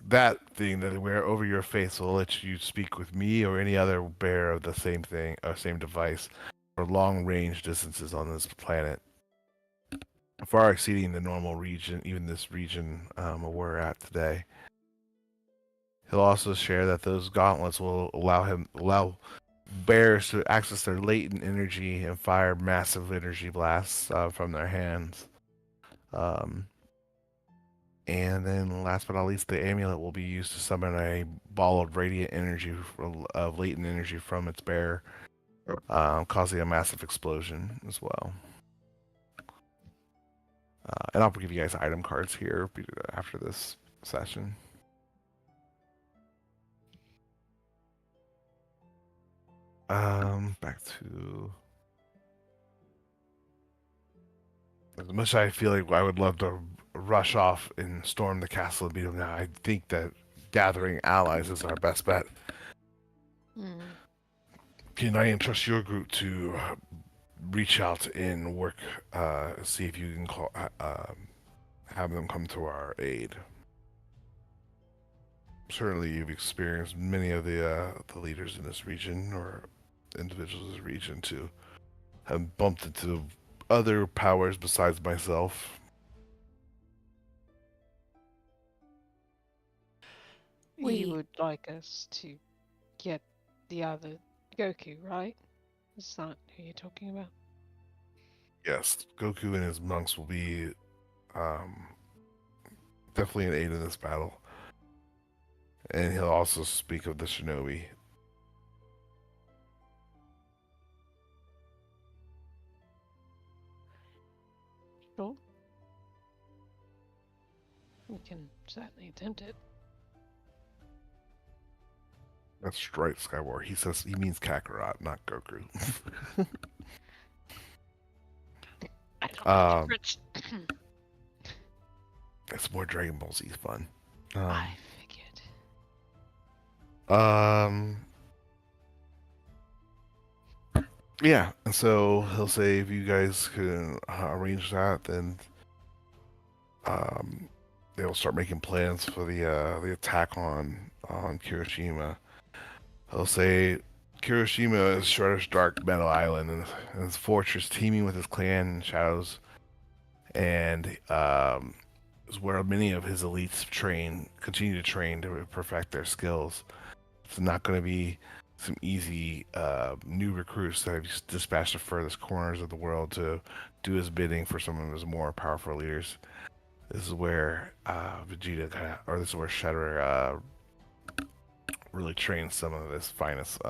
That thing that I wear over your face will let you speak with me or any other bearer of the same thing or same device for long range distances on this planet, far exceeding the normal region, even this region where we're at today. He'll also share that those gauntlets will allow bears to access their latent energy and fire massive energy blasts from their hands. And then, last but not least, the amulet will be used to summon a ball of radiant energy, of latent energy from its bearer, causing a massive explosion as well. And I'll give you guys item cards here after this session. Back to... As much as I feel like I would love to rush off and storm the castle and beat them now, I think that gathering allies is our best bet. Can I entrust your group to reach out and work, see if you can have them come to our aid? Certainly, you've experienced many of the leaders in this region, or individuals in this region, to have bumped into other powers besides myself. You would like us to get the other Goku, right? Is that who you're talking about? Yes, Goku and his monks will be definitely an aid in this battle. And he'll also speak of the shinobi. Sure. We can certainly attempt it. That's right, Skywar. He says he means Kakarot, not Goku. I don't know. It's more Dragon Ball Z fun. I figured. Yeah, and so he'll say if you guys can arrange that, then they'll start making plans for the attack on Kirishima. He'll say Kirishima is Shredder's dark metal island and his fortress teeming with his clan and shadows, and is where many of his elites continue to train to perfect their skills. It's not going to be some easy new recruits that have dispatched to furthest corners of the world to do his bidding for some of his more powerful leaders. This is where this is where Shredder really trains some of his finest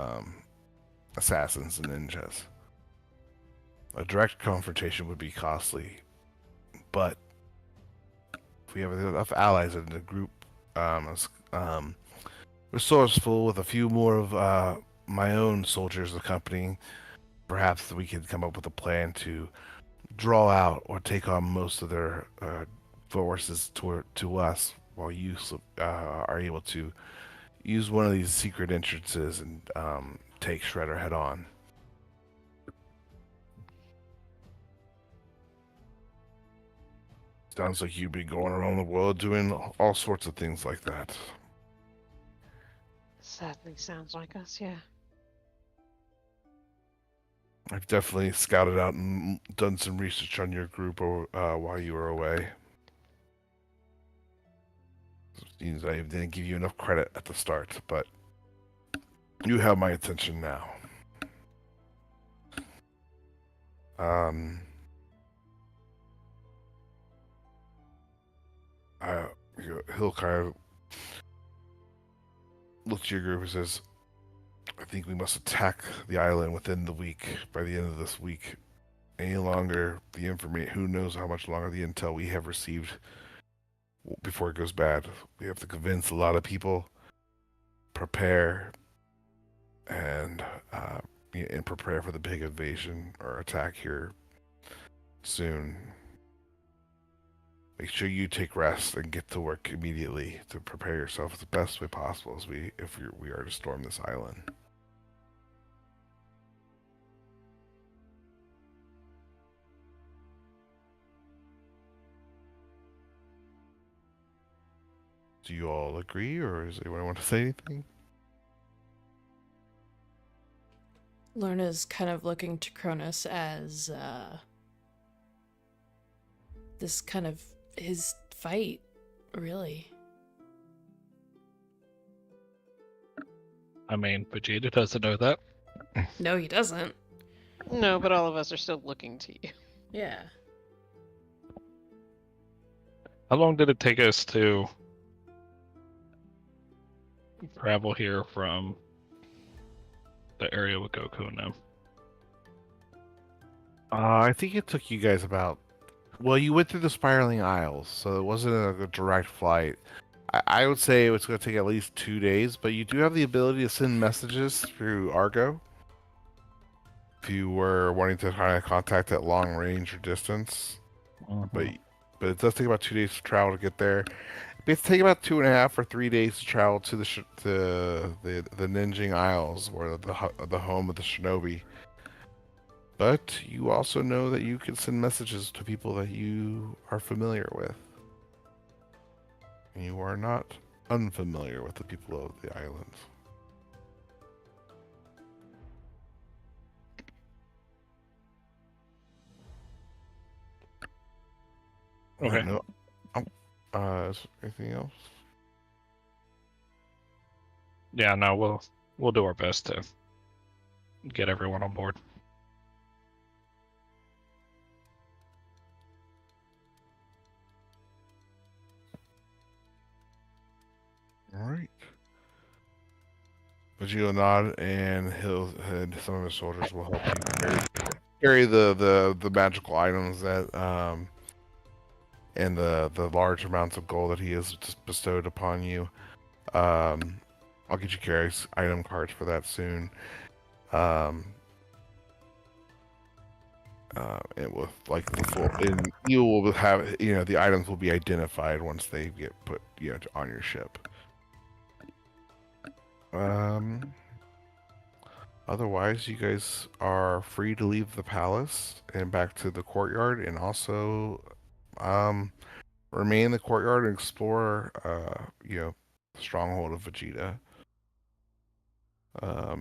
assassins and ninjas. A direct confrontation would be costly, but if we have enough allies in the group, resourceful with a few more of my own soldiers accompanying, perhaps we could come up with a plan to draw out or take on most of their forces to us, while you are able to use one of these secret entrances and take Shredder head on. Sounds like you've been going around the world doing all sorts of things like that. Certainly sounds like us, yeah. I've definitely scouted out and done some research on your group while you were away. It seems I didn't give you enough credit at the start, but you have my attention now. He'll kind of look to your group and says, I think we must attack the island within the week, by the end of this week. Any longer, the information, who knows how much longer the intel we have received before it goes bad. We have to convince a lot of people, prepare, and prepare for the big invasion or attack here soon. Make sure you take rest and get to work immediately to prepare yourself the best way possible if we are to storm this island. Do you all agree, or does anyone want to say anything? Lorna's kind of looking to Cronus as this kind of his fight, really. I mean, Vegeta doesn't know that. No, he doesn't. No, but all of us are still looking to you. Yeah. How long did it take us to travel here from the area with Goku and them? I think it took you guys about. Well, you went through the spiraling aisles, so it wasn't a direct flight. I would say it's going to take at least 2 days, but you do have the ability to send messages through Argo if you were wanting to kind of contact at long range or distance. But it does take about 2 days to travel to get there. It take about 2.5 or 3 days to travel to the Ninjing Isles, or the home of the Shinobi. But you also know that you can send messages to people that you are familiar with. You are not unfamiliar with the people of the islands. Okay. No. Is there anything else? Yeah, no, we'll do our best to get everyone on board. All right. Vegeta nod, and some of his soldiers will help you carry the magical items that and the large amounts of gold that he has bestowed upon you. I'll get you Carrie's item cards for that soon. It will like the full, and you will have the items will be identified once they get put on your ship. Otherwise, you guys are free to leave the palace and back to the courtyard, and also remain in the courtyard and explore the stronghold of Vegeta. I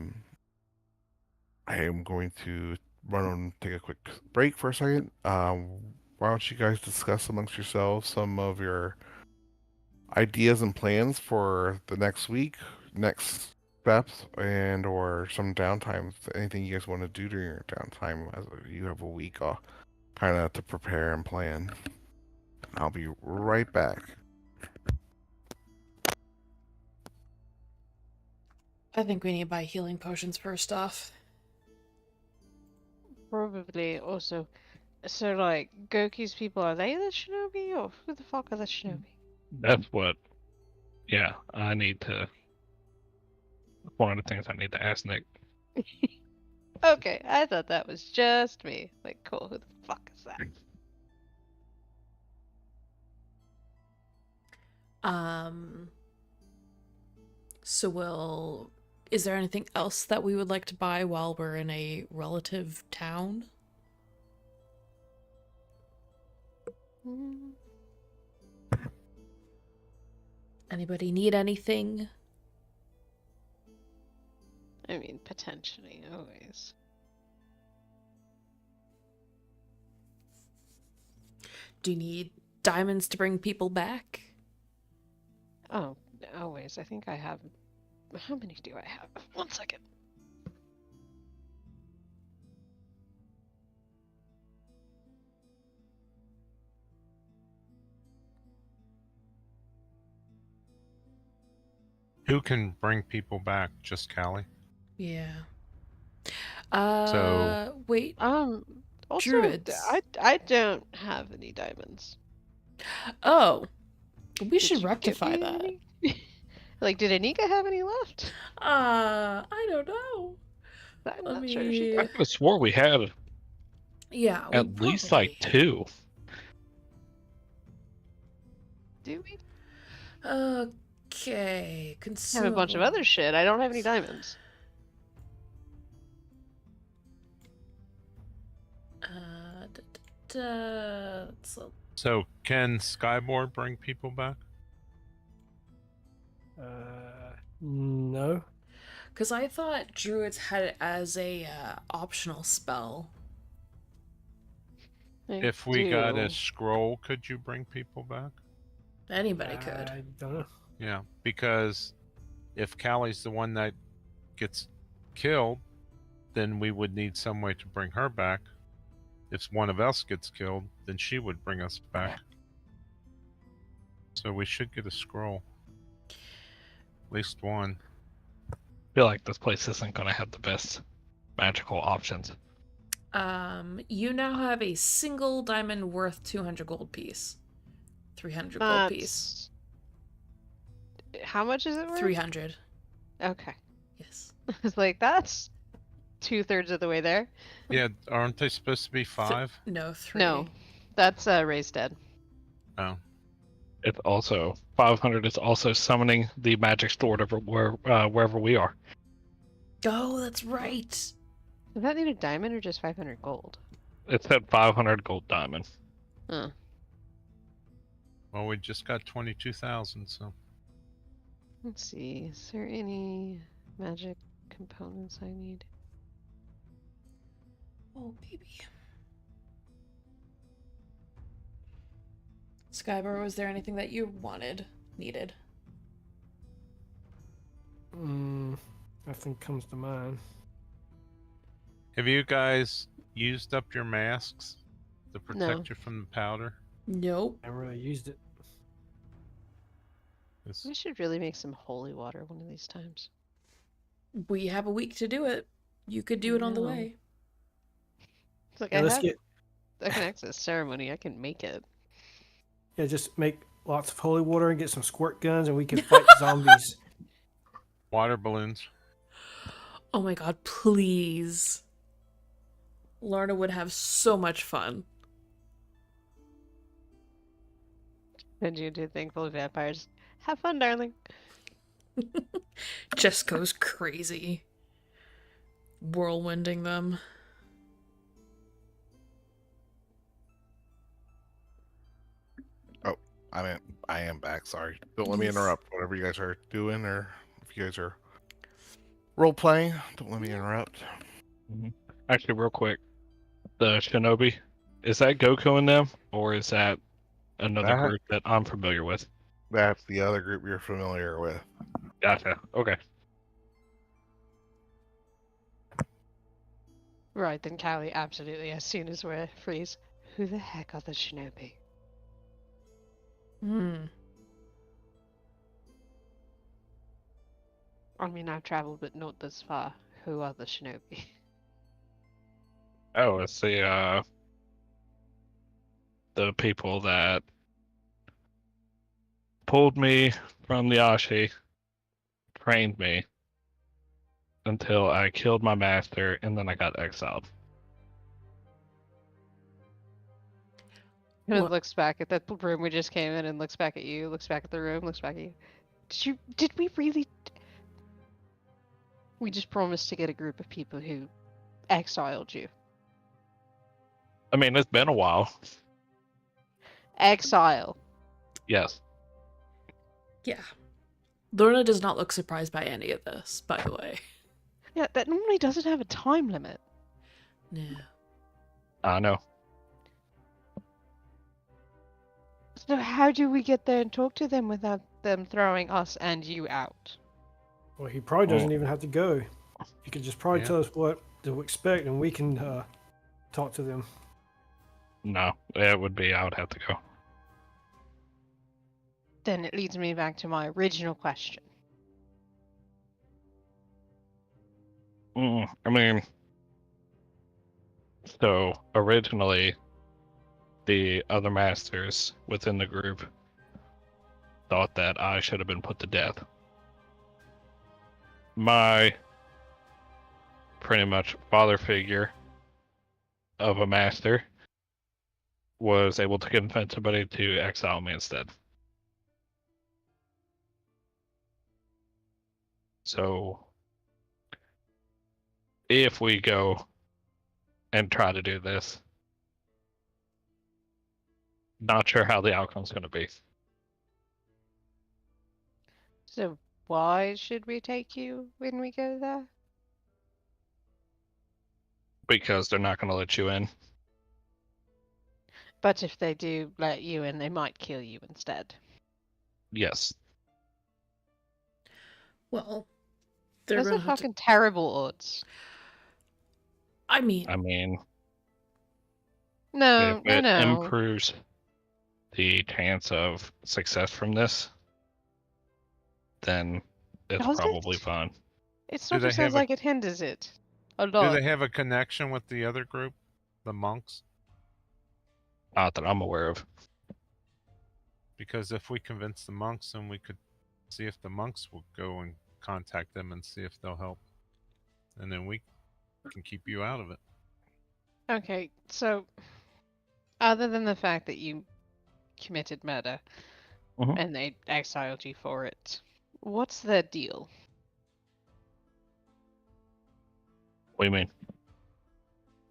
am going to take a quick break for a second. Why don't you guys discuss amongst yourselves some of your ideas and plans for the next week, next steps, and or some downtime? Anything you guys want to do during your downtime, as you have a week off, kind of to prepare and plan. I'll be right back. I think we need to buy healing potions first off. Probably also. So, like, Goku's people, are they the Shinobi, or who the fuck are the Shinobi? That's what. Yeah, I need to. One of the things I need to ask Nick. Okay, I thought that was just me. Like, cool, who the fuck is that? So is there anything else that we would like to buy while we're in a relative town? Anybody need anything? I mean, potentially, always. Do you need diamonds to bring people back? Oh, always. I think I have... How many do I have? 1 second. Who can bring people back? Just Callie? Yeah. So- Wait. Also, Druids. I don't have any diamonds. Oh. We Did should you give rectify me that. any? Like, did Anika have any left? I don't know. I'm Let not sure if she me- I could have swore we had Yeah, we at least like probably- 2. Do we Okay. have a bunch of other shit? I don't have any diamonds. So can Skyboard bring people back? No. Because I thought druids had it as a optional spell. If we got a scroll, could you bring people back? Anybody could. I don't know. Yeah, because if Callie's the one that gets killed, then we would need some way to bring her back. If one of us gets killed, then she would bring us back. So we should get a scroll. At least one. I feel like this place isn't going to have the best magical options. You now have a single diamond worth 200 gold piece. 300 gold piece. How much is it worth? 300. Okay. Yes. I was like, that's 2/3 of the way there. Yeah, aren't they supposed to be 5? No, 3. No, that's raised dead. Oh. It's also 500 is also summoning the magic sword wherever we are. Oh, that's right. Does that need a diamond or just 500 gold? It said 500 gold diamond. Huh. Well, we just got 22,000, so. Let's see. Is there any magic components I need? Oh, baby. Skybar, was there anything that you needed? Nothing comes to mind. Have you guys used up your masks to protect No. you from the powder? Nope. I really used it. It's- We should really make some holy water one of these times. We have a week to do it. You could do it on the No. way. It's like Yeah, I let's have get an access ceremony. I can make it. just make lots of holy water and get some squirt guns, and we can fight zombies. Water balloons. Oh my god, please. Lorna would have so much fun. And you do thankful vampires. Have fun, darling. Just goes crazy. Whirlwinding them. I am back. Sorry. Don't let me Yes. interrupt whatever you guys are doing, or if you guys are role playing, don't let me interrupt. Actually, real quick, the Shinobi, is that Goku in them, or is that another That- group that I'm familiar with? That's the other group you're familiar with. Gotcha. Okay. Right, then Callie, absolutely, as soon as we're freeze. Who the heck are the shinobi? I mean, I've traveled, but not this far. Who are the shinobi? Oh, it's the people that pulled me from the Ashi, trained me until I killed my master, and then I got exiled. And it What? looks back at that room we just came in and looks back at you, looks back at the room, looks back at you. Did we really? We just promised to get a group of people who exiled you. I mean, it's been a while. Exile. Yes. Yeah. Lorna does not look surprised by any of this, by the way. Yeah, that normally doesn't have a time limit. No. I know. So how do we get there and talk to them without them throwing us and you out? Well, he probably doesn't even have to go. He could just probably Yeah. tell us what to expect, and we can talk to them. No, it would be, I would have to go. Then it leads me back to my original question. I mean, so originally, the other masters within the group thought that I should have been put to death. My pretty much father figure of a master was able to convince somebody to exile me instead. So if we go and try to do this, not sure how the outcome's going to be. So why should we take you when we go there? Because they're not going to let you in. But if they do let you in, they might kill you instead. Yes. Well, they're Those gonna are have to... fucking terrible odds. I mean, I mean, No, if it no. improves the chance of success from this, then it's Does probably it? fine. It Do sort they of sounds have a like it hinders it a Do lot. they have a connection with the other group, the monks? Not that I'm aware of. Because if we convince the monks, then we could see if the monks will go and contact them and see if they'll help, and then we can keep you out of it. Okay, so other than the fact that you committed murder Mhm. and they exiled you for it, what's their deal? What do you mean?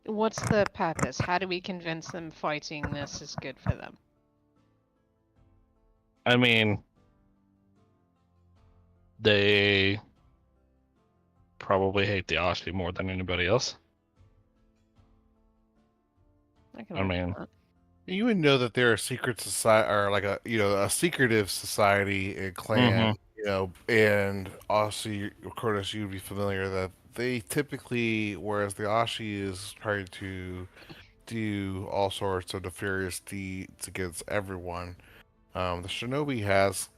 What's the purpose? How do we convince them fighting this is good for them? I mean, they probably hate the Ashi more than anybody else. I can I imagine mean, that. You would know that they're a secret society, or like a secretive society and clan, Mhm. and also, of course, you'd be familiar that they typically, whereas the Ashi is trying to do all sorts of nefarious deeds against everyone, the Shinobi has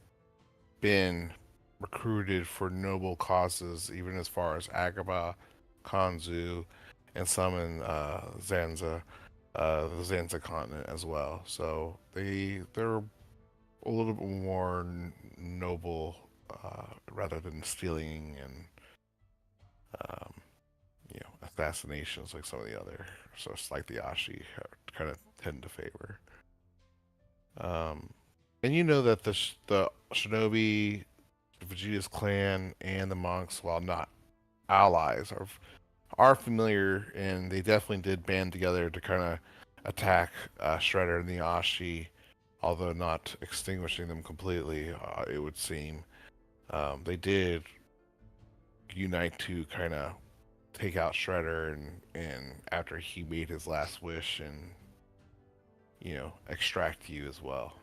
been recruited for noble causes, even as far as Agaba, Kanzu, and some in Zanza, the Zanza continent as well. So they're a little bit more noble, rather than stealing and um, assassinations like some of the other. So it's like the Ashi kind of tend to favor. Um, and you know that the Shinobi, Vegeta's clan, and the monks, while not allies, are familiar, and they definitely did band together to kind of attack Shredder and the Ashi, although not extinguishing them completely. It would seem they did unite to kind of take out Shredder, and after he made his last wish, and extract you as well.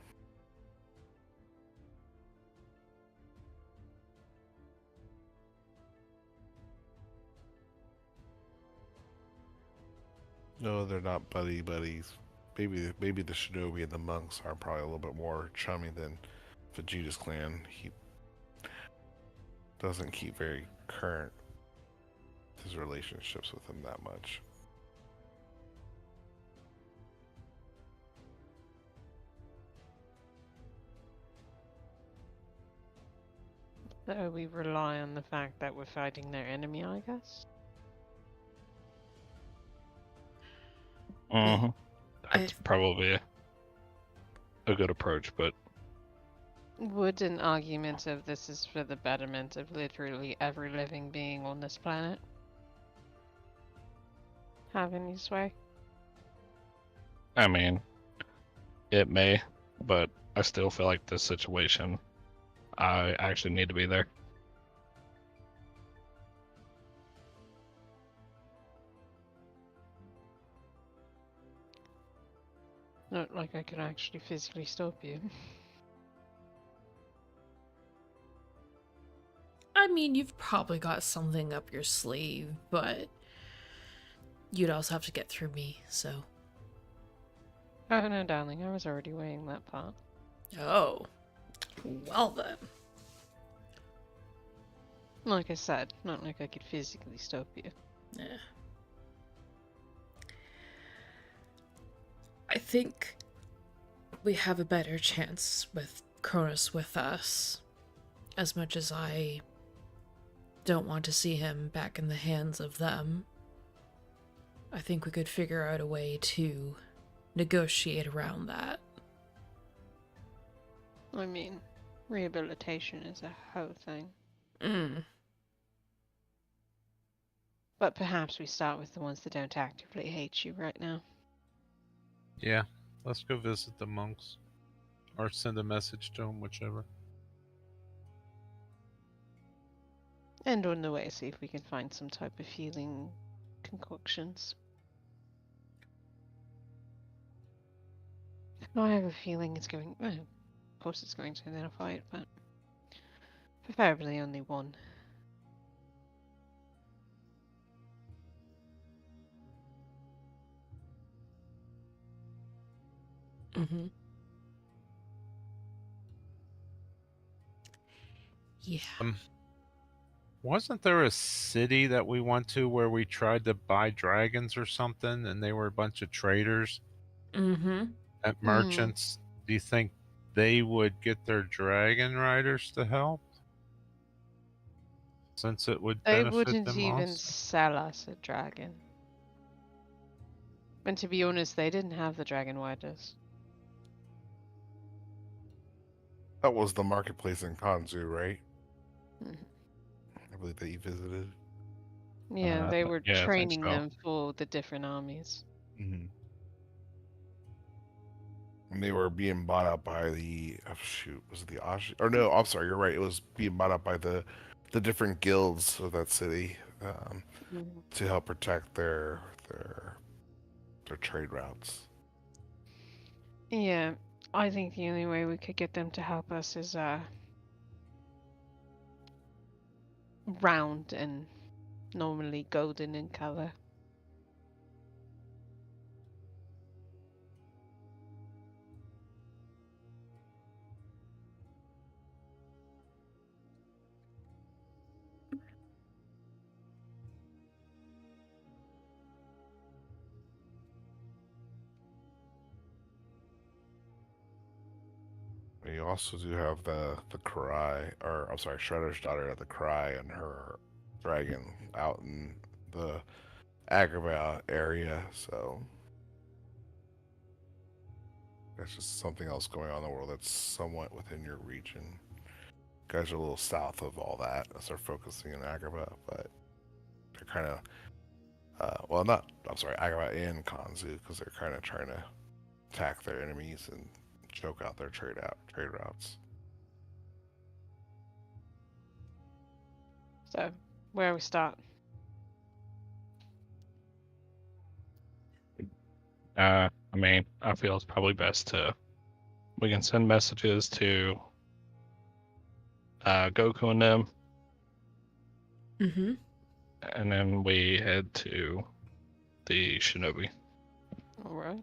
No, they're not buddy buddies. Maybe the Shinobi and the monks are probably a little bit more chummy than Vegeta's clan. He doesn't keep very current his relationships with them that much. So we rely on the fact that we're fighting their enemy, I guess? Mhm. I That's probably a good approach, but Would an argument of this is for the betterment of literally every living being on this planet have any sway? I mean, it may, but I still feel like this situation, I actually need to be there. Not like I can actually physically stop you. I mean, you've probably got something up your sleeve, but you'd also have to get through me, so. Oh no, darling, I was already weighing that part. Oh. Well then. Like I said, not like I could physically stop you. Yeah. I think we have a better chance with Cronus with us. As much as I don't want to see him back in the hands of them, I think we could figure out a way to negotiate around that. I mean, rehabilitation is a whole thing. But perhaps we start with the ones that don't actively hate you right now. Yeah, let's go visit the monks, or send a message to them, whichever. And on the way, see if we can find some type of healing concoctions. I have a feeling it's going. Well, of course, it's going to identify it, but preferably only one. Mm-hmm. Yeah. Wasn't there a city that we went to where we tried to buy dragons or something, and they were a bunch of traders Mm-hmm. at merchants? Do you think they would get their dragon riders to help? Since it would They benefit wouldn't them even also? sell us a dragon. And to be honest, they didn't have the dragon riders. That was the marketplace in Kanzu, right? Mhm. I believe that you visited. Yeah, they were yeah, I think training so. them for the different armies. Mm-hmm. And they were being bought out by the was it the Ashi? Or no, I'm sorry, you're right. It was being bought out by the different guilds of that city to help protect their trade routes. Yeah, I think the only way we could get them to help us is round and normally golden in color. You also do have the Cry, or I'm sorry, Shredder's daughter, the Cry, and her dragon out in the Agrabah area. So that's just something else going on in the world that's somewhat within your region. You guys are a little south of all that as they're focusing in Agrabah, but they're kind of Agrabah and Kanzu, because they're kind of trying to attack their enemies and choke out their trade routes. So, where we start? I mean, I feel it's probably best we can send messages to Goku and them, Mm-hmm. and then we head to the Shinobi. All right.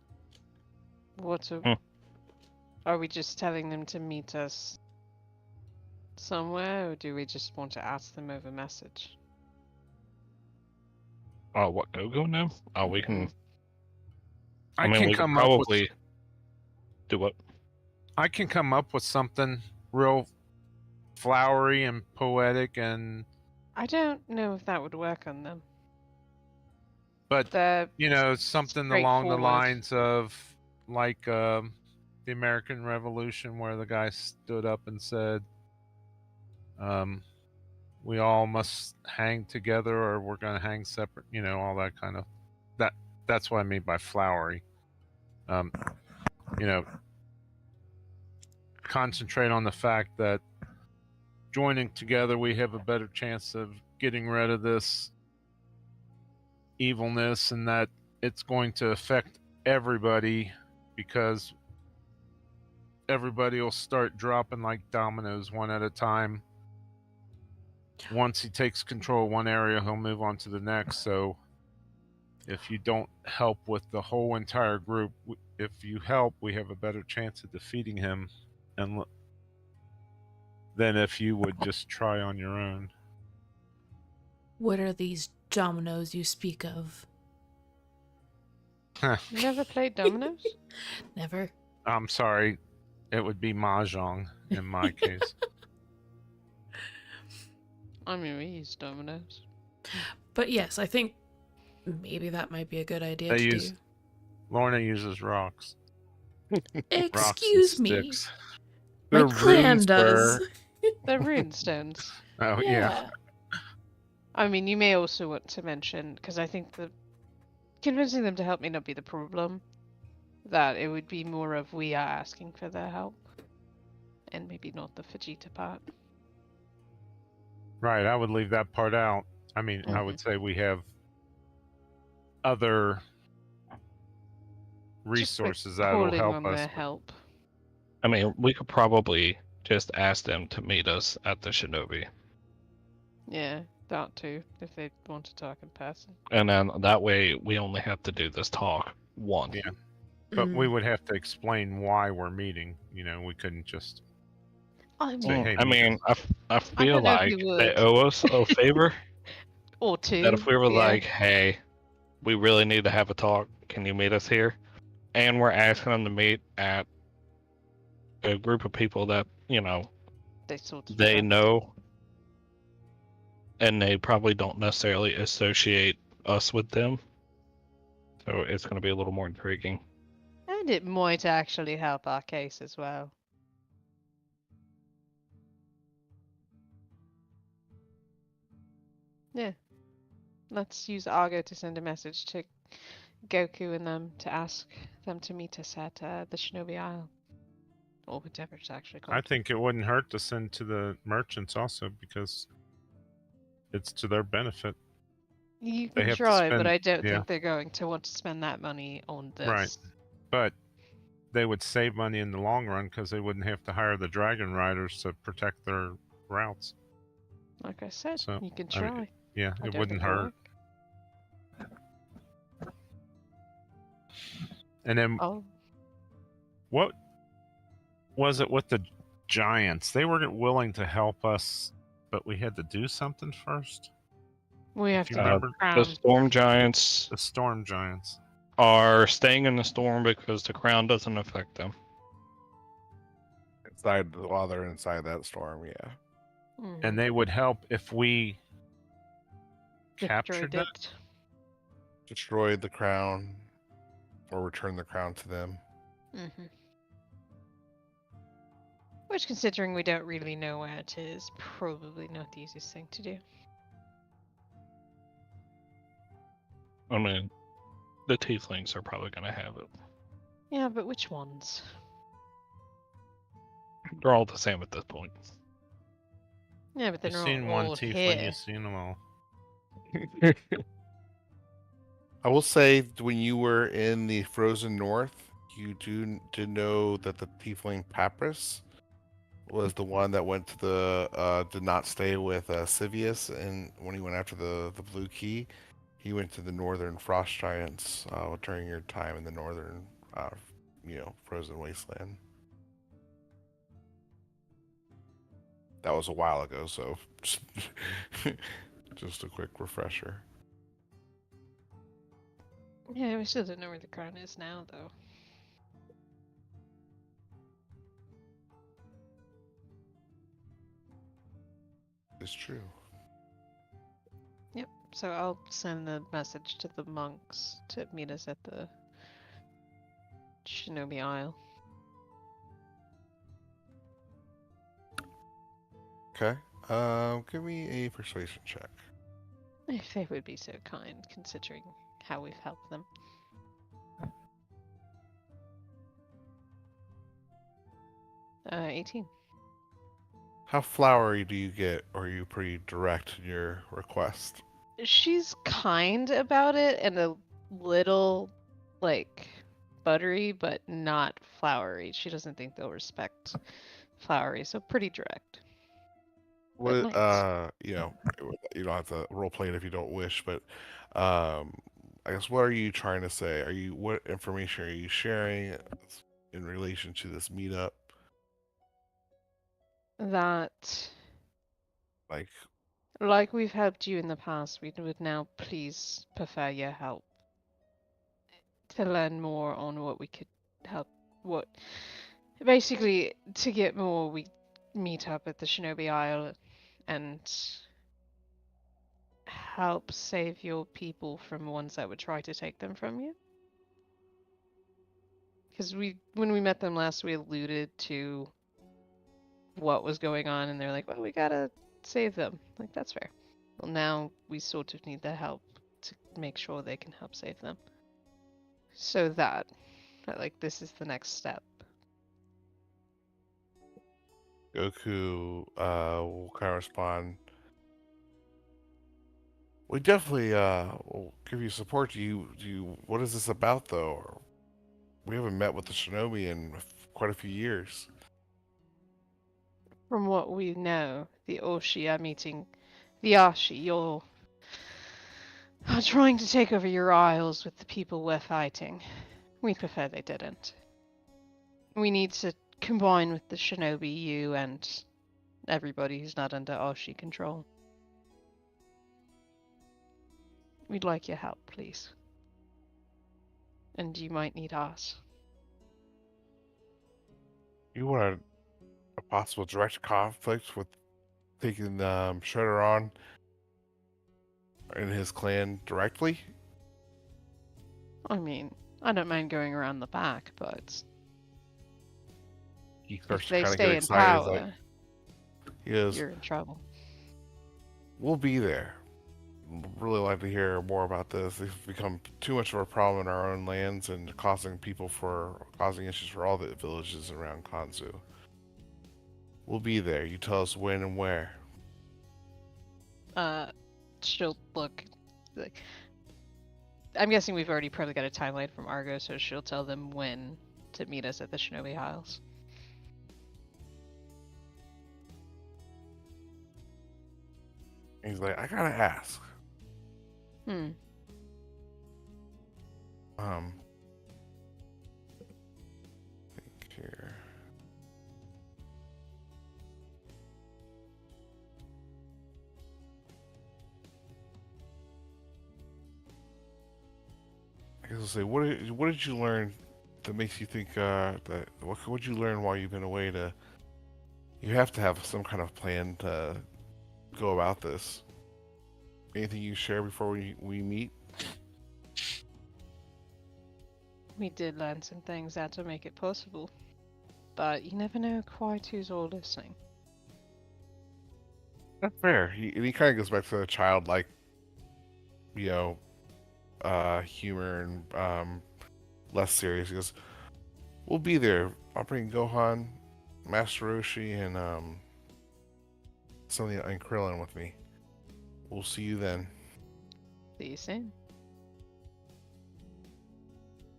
Are we just telling them to meet us somewhere, or do we just want to ask them over message? Oh, what, Goku and them? Oh, we can. I mean, can we could come up with probably do what? I can come up with something real flowery and poetic, and I don't know if that would work on them. but They're something along the straightforward. lines of like the American Revolution, where the guy stood up and said, "We all must hang together, or we're going to hang separate." All that kind of That's what I mean by flowery. Concentrate on the fact that joining together, we have a better chance of getting rid of this evilness, and that it's going to affect everybody, because everybody will start dropping like dominoes one at a time. Once he takes control of one area, he'll move on to the next. So if you don't help with the whole entire group, if you help, we have a better chance of defeating him than if you would just try on your own. What are these dominoes you speak of? You never played dominoes? Never. I'm sorry, it would be mahjong in my case. I mean, we use dominoes. But yes, I think maybe that might be a good idea to do. Lorna uses rocks. Excuse me. Sticks. My They're clan runes, does. sir. They're rune stones. Oh yeah. I mean, you may also want to mention, because I think that convincing them to help may not be the problem, that it would be more of we are asking for their help, and maybe not the Vegeta part. Right, I would leave that part out. I mean, I would say we have other resources that will calling help on us. their help. I mean, we could probably just ask them to meet us at the Shinobi. Yeah, that too, if they want to talk in person. And then that way we only have to do this talk once. Yeah. But we would have to explain why we're meeting. We couldn't just Say, hey, I meet mean, us. I I feel don't know if like you they would. owe us a favor. Or That two. if we were Yeah. like, hey, we really need to have a talk, can you meet us here? And we're asking them to meet at a group of people that, They sort of they trust. know, and they probably don't necessarily associate us with them. So it's going to be a little more intriguing. And it might actually help our case as well. Yeah. Let's use Argo to send a message to Goku and them to ask them to meet us at the Shinobi Isle. Or whatever it's actually called. I think it wouldn't hurt to send to the merchants also because it's to their benefit. You They can have to try, but spend- I don't yeah. think they're going to want to spend that money on this. Right. But they would save money in the long run because they wouldn't have to hire the dragon riders to protect their routes. Like I said, So, you can I mean, try. yeah, I it don't wouldn't think it'll hurt. work. And then Oh, what was it with the giants? They were willing to help us, but we had to do something first. we have you to remember, get The crown. storm giants The storm giants. are staying in the storm because the crown doesn't affect them. While they're inside that storm, yeah. Mhm. And they would help if we captured Destroyed that. it. Destroy the crown or return the crown to them. Mm-hmm. Which, considering we don't really know where it is, probably not the easiest thing to do. I mean, the tieflings are probably going to have it. Yeah, but which ones? They're all the same at this point. Yeah, but they're You've not seen one all tiefling, here. you've seen them all. I will say, when you were in the frozen north, you did know that the tiefling Papyrus was the one that went to did not stay with Sivius, and when he went after the blue key, he went to the northern frost giants during your time in the northern frozen wasteland. That was a while ago, so just a quick refresher. Yeah, we still don't know where the crown is now, though. It's true. Yep, so I'll send a message to the monks to meet us at the Shinobi Isle. Okay. Give me a persuasion check. If they would be so kind, considering how we've helped them. Uh, 18. How flowery do you get, or are you pretty direct in your request? She's kind about it and a little, like, buttery, but not flowery. She doesn't think they'll respect flowery, so pretty direct. What nice. you don't have to role play it if you don't wish, but I guess what are you trying to say? What information are you sharing in relation to this meetup? That, Like, we've helped you in the past, we would now please prefer your help to learn more on what we could help. Basically, to get more, we meet up at the Shinobi Isle and help save your people from ones that would try to take them from you. Because when we met them last, we alluded to what was going on, and they're like, well, we gotta save them. Like, that's fair. Well, now we sort of need the help to make sure they can help save them. So this is the next step. Goku will kind of respond. We definitely will give you support. What is this about, though? We haven't met with the Shinobi in quite a few years. From what we know, the Oshi are meeting the Ashi. You're trying to take over your isles with the people we're fighting. We prefer they didn't. We need to combine with the Shinobi, you and everybody who's not under Oshi control. We'd like your help, please. And you might need ours. You want a possible direct conflict with taking Shredder on and his clan directly? I mean, I don't mind going around the back, but He starts if to they kind of get stay in excited. power, He goes, you're in trouble. "We'll be there. Really like to hear more about this. They've become too much of a problem in our own lands and causing issues for all the villages around Kanzu. We'll be there. You tell us when and where." She'll look. Like, I'm guessing we've already probably got a timeline from Argo, so she'll tell them when to meet us at the Shinobi Isles. He's like, "I gotta ask. Hmm. Think here. I guess I'll say, what did you learn that makes you think that what did you learn while you've been away to? You have to have some kind of plan to go about this. Anything you share before we meet?" We did learn some things that to make it possible, but you never know quite who's all listening. That's fair. He kind of goes back to the childlike, you know, humor and less serious. He goes, "We'll be there. I'll bring Gohan, Master Roshi, and and Krillin with me. We'll see you then." See you soon.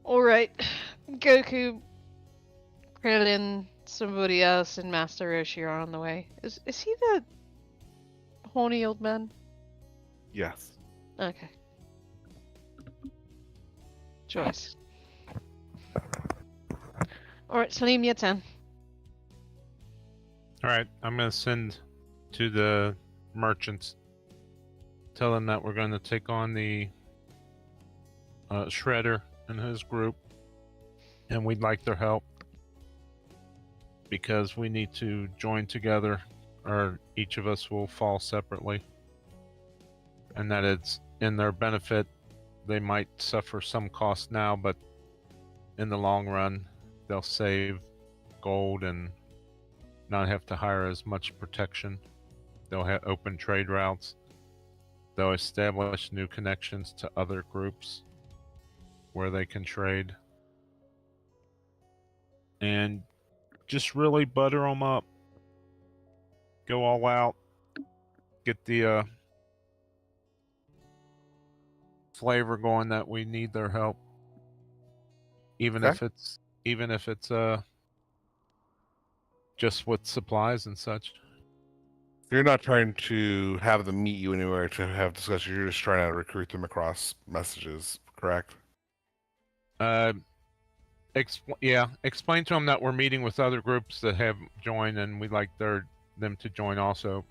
Alright, Goku, Krillin, somebody else, and Master Roshi are on the way. Is he the horny old man? Yes. Okay. Choice. Alright, Salim, your turn. Alright, I'm going to send to the merchants. Tell them that we're going to take on the Shredder and his group. And we'd like their help. Because we need to join together, or each of us will fall separately. And that it's in their benefit. They might suffer some cost now, but in the long run, they'll save gold and not have to hire as much protection. They'll have open trade routes. They'll establish new connections to other groups where they can trade. And just really butter them up. Go all out. Get the flavor going that we need their help. Even if it's just with supplies and such. You're not trying to have them meet you anywhere to have discussions. You're just trying to recruit them across messages, correct? Explain to them that we're meeting with other groups that have joined, and we'd like them to join also.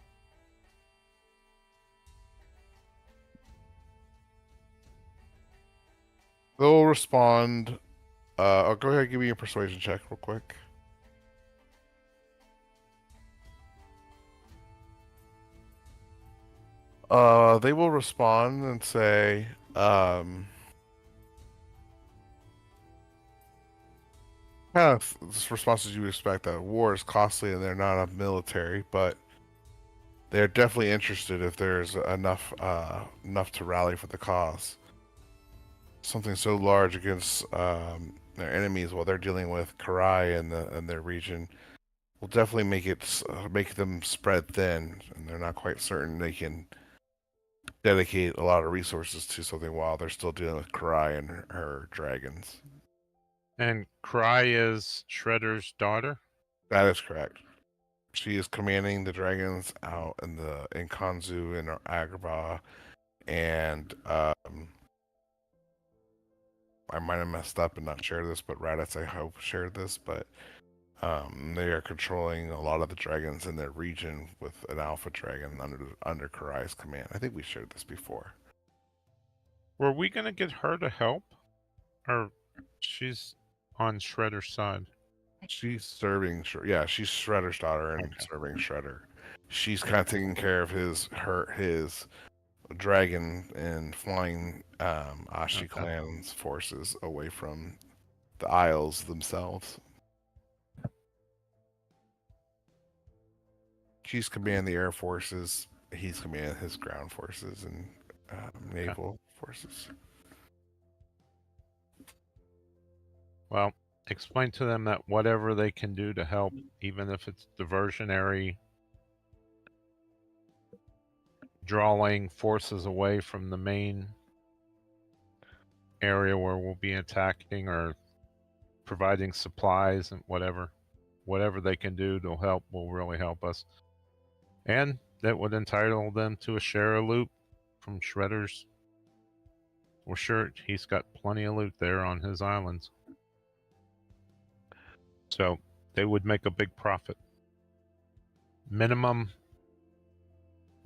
They'll respond. I'll go ahead and give me a persuasion check real quick. They will respond and say, kind of responses you would expect, that war is costly and they're not a military, but they're definitely interested if there's enough to rally for the cause. Something so large against their enemies while they're dealing with Karai and their region will definitely make them spread thin, and they're not quite certain they can dedicate a lot of resources to something while they're still dealing with Karai and her dragons. And Karai is Shredder's daughter? That is correct. She is commanding the dragons out in Kanzu and Agrabah, and I might have messed up and not shared this, but Raditz, I hope, shared this, but They are controlling a lot of the dragons in their region with an alpha dragon under Karai's command. I think we shared this before. Were we gonna get her to help, or she's on Shredder's side? She's serving. Yeah, she's Shredder's daughter and serving Shredder. She's kind of taking care of his dragon and flying Ashi clan's forces away from the Isles themselves. She's command the air forces. He's command his ground forces and naval forces. Well, explain to them that whatever they can do to help, even if it's diversionary, drawing forces away from the main area where we'll be attacking, or providing supplies and whatever they can do to help will really help us. And that would entitle them to a share of loot from Shredder's. We're sure he's got plenty of loot there on his islands. So they would make a big profit. Minimum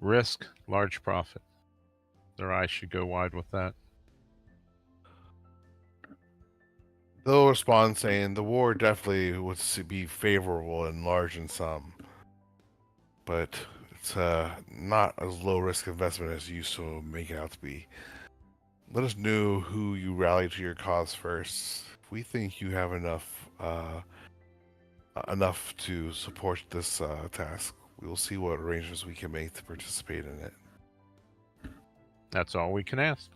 risk, large profit. Their eyes should go wide with that. They'll respond saying the war definitely would be favorable and large in some, but it's not as low risk investment as you used to make it out to be. Let us know who you rally to your cause first. If we think you have enough to support this task, we will see what arrangements we can make to participate in it. That's all we can ask.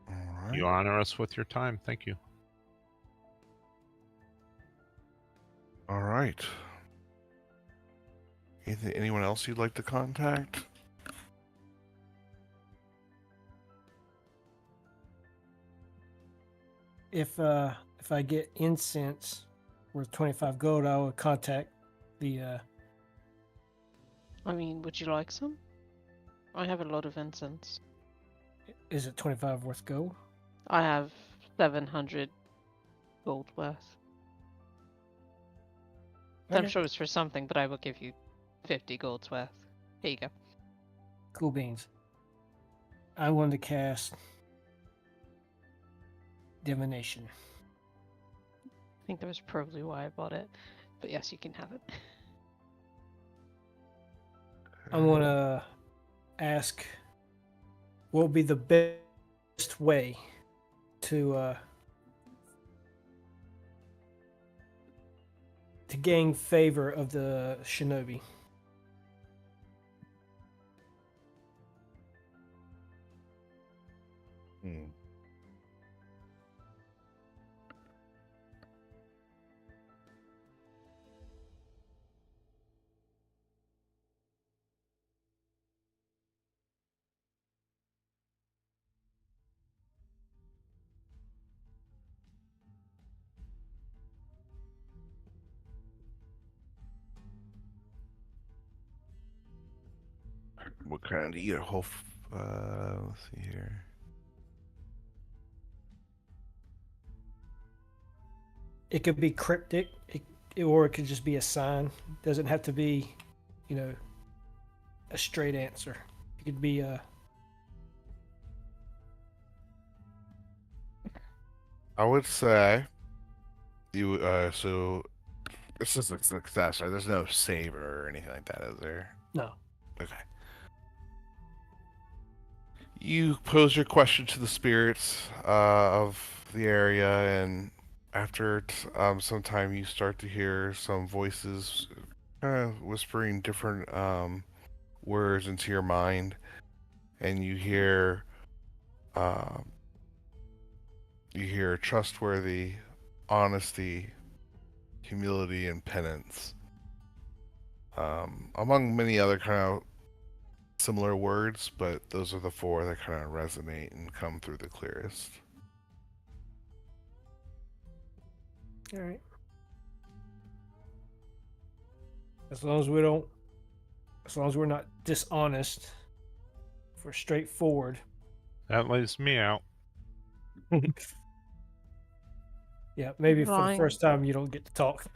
All right. You honor us with your time. Thank you. All right. Anyone else you'd like to contact? If I get incense worth 25 gold, I will contact the. I mean, would you like some? I have a lot of incense. Is it 25 worth gold? I have 700 gold worth. I'm Okay. sure it's for something, but I will give you 50 gold's worth. Here you go. Cool beans. I wanted to cast divination. I think that was probably why I bought it. But yes, you can have it. I want to ask what would be the best way to gain favor of the shinobi. What kind of eat a whole? Let's see here. It could be cryptic, or it could just be a sign. It doesn't have to be, a straight answer. It could be a. I would say you. So this is a success, right? There's no save or anything like that, is there? No. Okay. You pose your question to the spirits of the area, and after some time, you start to hear some voices kind of whispering different words into your mind, and you hear trustworthy, honesty, humility, and penance, among many other kind of similar words, but those are the four that kind of resonate and come through the clearest. All right. As long as we're not dishonest, if we're straightforward. That leaves me out. Yeah, maybe for the Lying. first time you don't get to talk.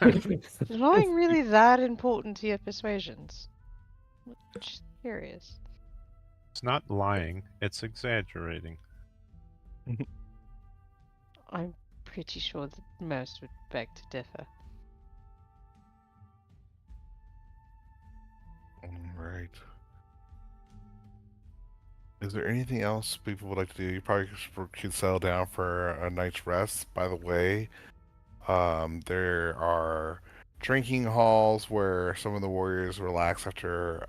Is lying really that important to your persuasions? Just curious. It's not lying, it's exaggerating. I'm pretty sure that most would beg to differ. Right. Is there anything else people would like to do? You probably could settle down for a night's rest. By the way, there are drinking halls where some of the warriors relax after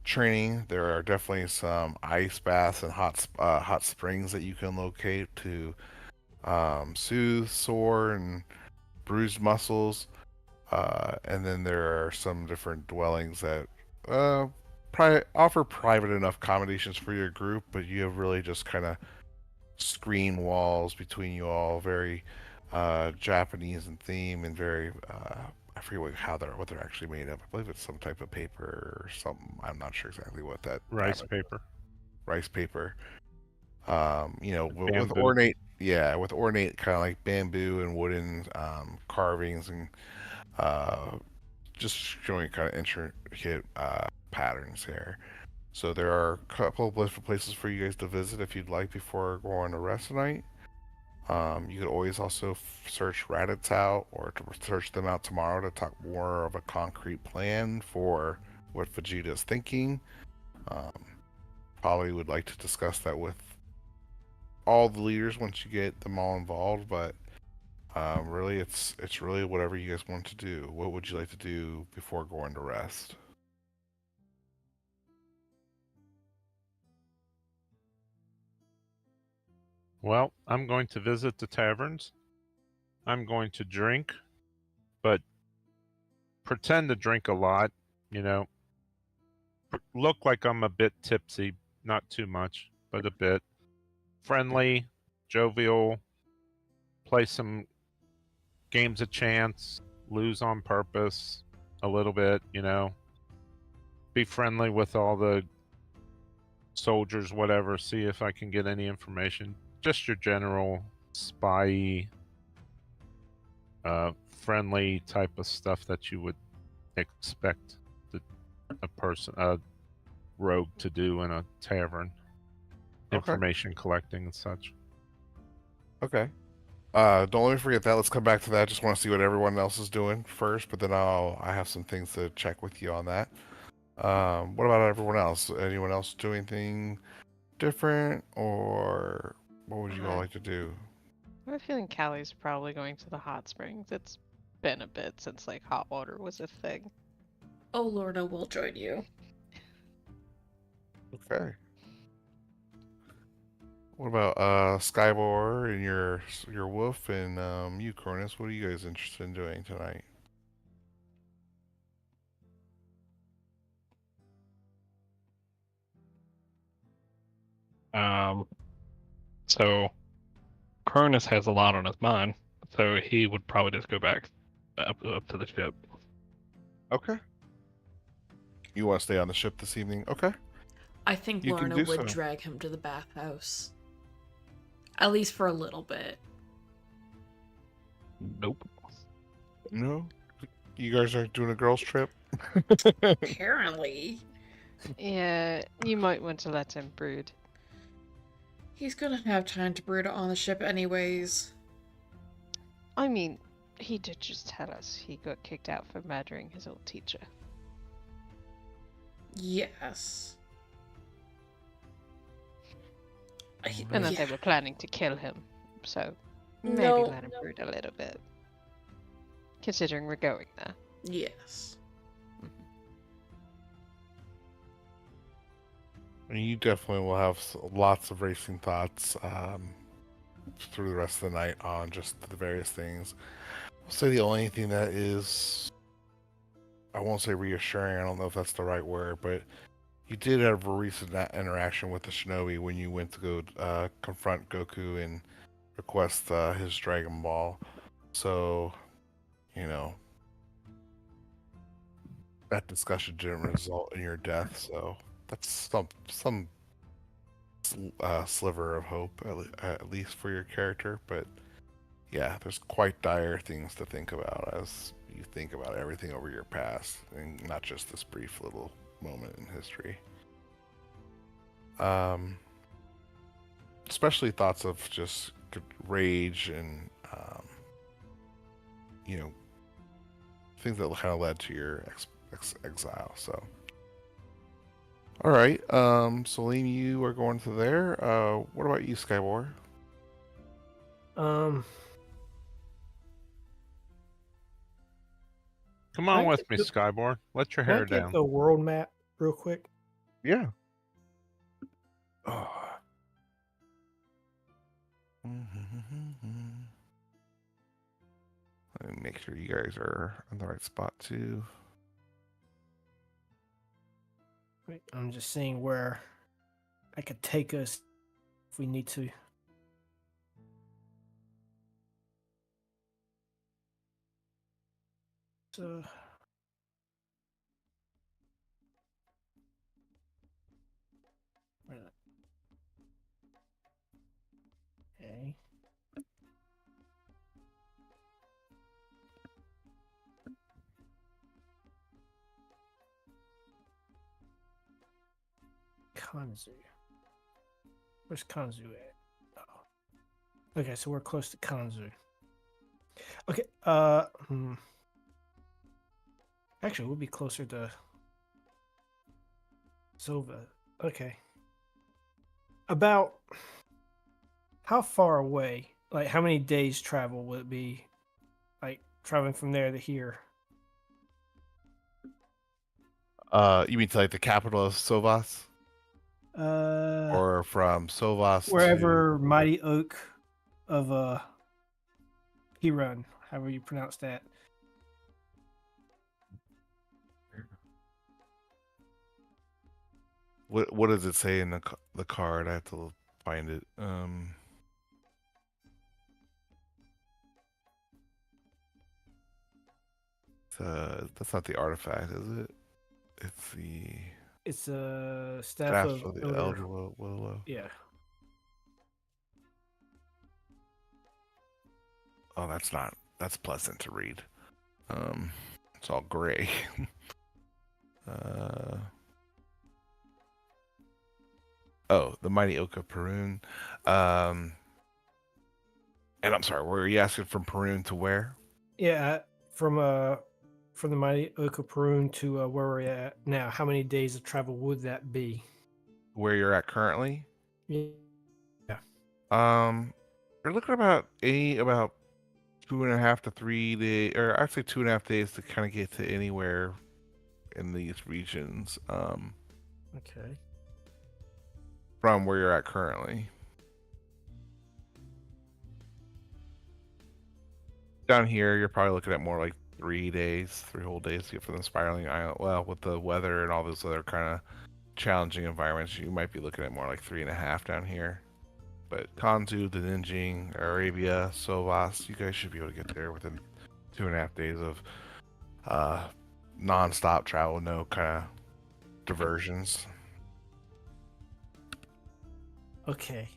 training. There are definitely some ice baths and hot springs that you can locate to soothe sore and bruised muscles. And then there are some different dwellings that uh, offer private enough accommodations for your group, but you have really just kind of screen walls between you all, very Japanese in theme and very I forget what they're actually made of. I believe it's some type of paper or something. I'm not sure exactly what that Rice paper. rice paper. With Bamboo. ornate kind of like bamboo and wooden carvings and just showing kind of intricate patterns here. So there are a couple of different places for you guys to visit if you'd like before going to rest tonight. You could always also search Raditz out or to search them out tomorrow to talk more of a concrete plan for what Vegeta is thinking. Um, Probably would like to discuss that with all the leaders once you get them all involved, but really it's really whatever you guys want to do. What would you like to do before going to rest? Well, I'm going to visit the taverns. I'm going to drink, but pretend to drink a lot, you know. Look like I'm a bit tipsy, not too much, but a bit. Friendly, jovial, play some games of chance, lose on purpose a little bit, you know. Be friendly with all the soldiers, whatever, see if I can get any information. Just your general spy, friendly type of stuff that you would expect a rogue to do in a tavern. Okay. Information collecting and such. Okay. Don't let me forget that. Let's come back to that. Just want to see what everyone else is doing first, but then I have some things to check with you on that. What about everyone else? Anyone else do anything different, or what would you all like to do? I have a feeling Callie's probably going to the hot springs. It's been a bit since like hot water was a thing. Oh, Lorna will join you. Okay. What about Skybor and your wolf and you, Cronus? What are you guys interested in doing tonight? So Cronus has a lot on his mind, so he would probably just go back up to the ship. Okay. You want to stay on the ship this evening? Okay. I think You can Lorna do would so. drag him to the bathhouse. At least for a little bit. Nope. No? You guys aren't doing a girls' trip? Apparently. Yeah, you might want to let him brood. He's gonna have time to brood on the ship anyways. I mean, he did just tell us he got kicked out for murdering his old teacher. Yes. And that Yeah. they were planning to kill him. So maybe No. let him brood a little bit. Considering we're going there. Yes. You definitely will have lots of racing thoughts through the rest of the night on just the various things. I'll say the only thing that is, I won't say reassuring, I don't know if that's the right word, but you did have a recent interaction with the Shinobi when you went to go confront Goku and request his Dragon Ball. So, you know, that discussion didn't result in your death, so that's some sliver of hope, at least for your character. But yeah, there's quite dire things to think about as you think about everything over your past, and not just this brief little moment in history. Especially thoughts of just rage and you know, things that kind of led to your exile. So, all right, Celine, you are going to there. What about you, Skywar? Um, Come Can I on with get me, the- Skyborn. Let your can I hair get down. the world map real quick? Yeah. Oh. Let me make sure you guys are on the right spot too. Wait, I'm just seeing where I could take us if we need to. So, where did okay. Kanzu. Where's Kanzu at? Oh. Okay, so we're close to Kanzu. Okay, actually, we'll be closer to Sova. Okay. About how far away, like how many days travel would it be, like traveling from there to here? You mean to like the capital of Sovas, Uh, or from Sovas to Wherever Mighty Oak of Huron, however you pronounce that. what does it say in the card? I have to find it. That's not the artifact, is it? It's the It's a staff staff of of the Elder. Elder Willow. Yeah. Oh, that's pleasant to read. It's all gray. Oh, the Mighty Oak of Perun. And I'm sorry, were you asking from Perun to where? Yeah, from the Mighty Oak of Perun to where we're at now, how many days of travel would that be? Where you're at currently? Yeah. You're looking about 2.5 to 3 days, or actually 2.5 days to kind of get to anywhere in these regions. Okay. From where you're at currently. Down here, you're probably looking at more like 3 days, 3 whole days to get from the spiraling island. Well, with the weather and all those other kind of challenging environments, you might be looking at more like 3.5 down here. But Kanzu, the Ninjing, Arabia, Sovas, you guys should be able to get there within 2.5 days of non-stop travel, no kind of diversions. Okay.